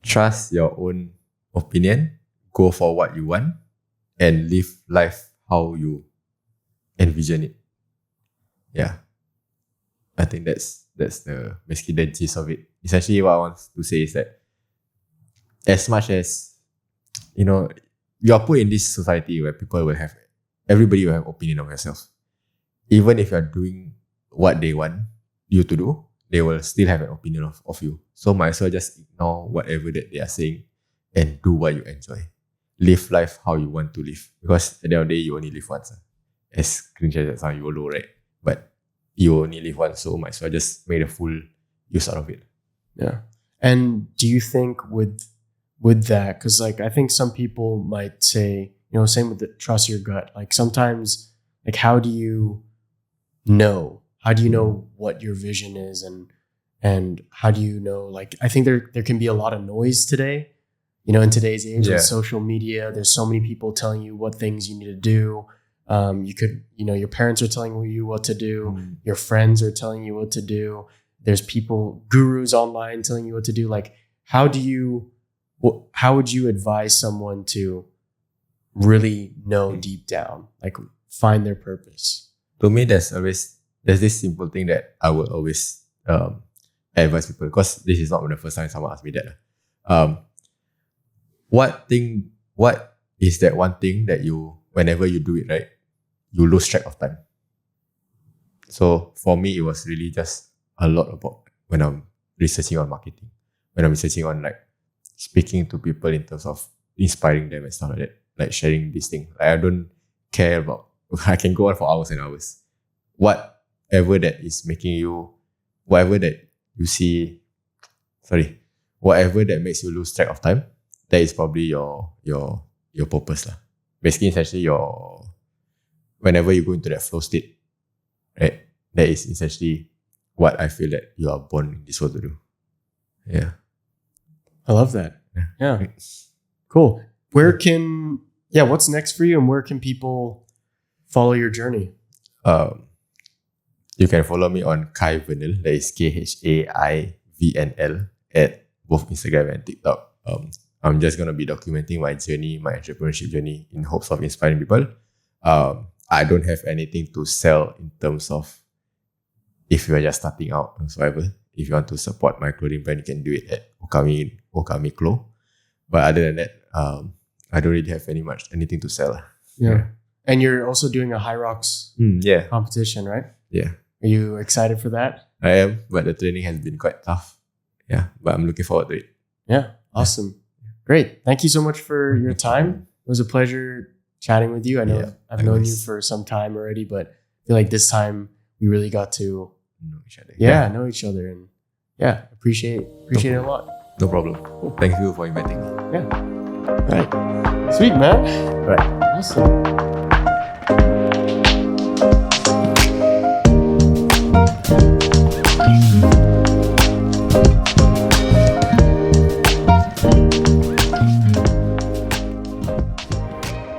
Trust your own opinion, go for what you want, and live life how you envision it. Yeah. I think that's basically the gist of it. Essentially what I want to say is that as much as, you are put in this society where everybody will have opinion of yourself. Even if you're doing what they want you to do, they will still have an opinion of you. So might as well just ignore whatever that they are saying and do what you enjoy. Live life how you want to live. Because at the end of the day, you only live once. As cringe as that sounds, YOLO, right? But you only live once, so might as well just make a full use out of it. Yeah. And do you think with that, because like I think some people might say, same with the trust your gut. Like sometimes, like how do you know? How do you know what your vision is, and how do you know? Like I think there can be a lot of noise today. In today's age with social media, there's so many people telling you what things you need to do. Your parents are telling you what to do. Your friends are telling you what to do. There's gurus online telling you what to do. Like, how would you advise someone to really know deep down, like find their purpose? To me, there's this simple thing that I would always advise people, because this is not the first time someone asked me that. Um, what is that one thing that whenever you do it, right, you lose track of time? So for me, it was really just a lot about when I'm researching on marketing, when I'm researching on like speaking to people in terms of inspiring them and stuff like that, like sharing this thing. Like I don't care about, I can go on for hours and hours. Whatever that is making you, whatever that you see, whatever that makes you lose track of time, that is probably your purpose lah. Basically, essentially whenever you go into that flow state, right? That is essentially what I feel that you are born in this world to do. Yeah. I love that. Yeah. Cool. What's next for you, and where can people follow your journey? You can follow me on Khai Vernal, that is KHAIVNL, at both Instagram and TikTok. I'm just going to be documenting my journey, my entrepreneurship journey, in hopes of inspiring people. I don't have anything to sell in terms of if you are just starting out or whatever. If you want to support my clothing brand, you can do it at Okami Klo. But other than that, I don't really have anything to sell. Yeah. And you're also doing a High Rocks competition, right? Yeah. Are you excited for that? I am, but the training has been quite tough. Yeah, but I'm looking forward to it. Yeah, awesome. Great. Thank you so much for your time. It was a pleasure chatting with you. I know I've known you for some time already, but I feel like this time we really got to know each other. Know each other, and appreciate it a lot. No problem. Cool. Thank you for inviting me. Yeah. All right. Sweet, man. All right. Awesome.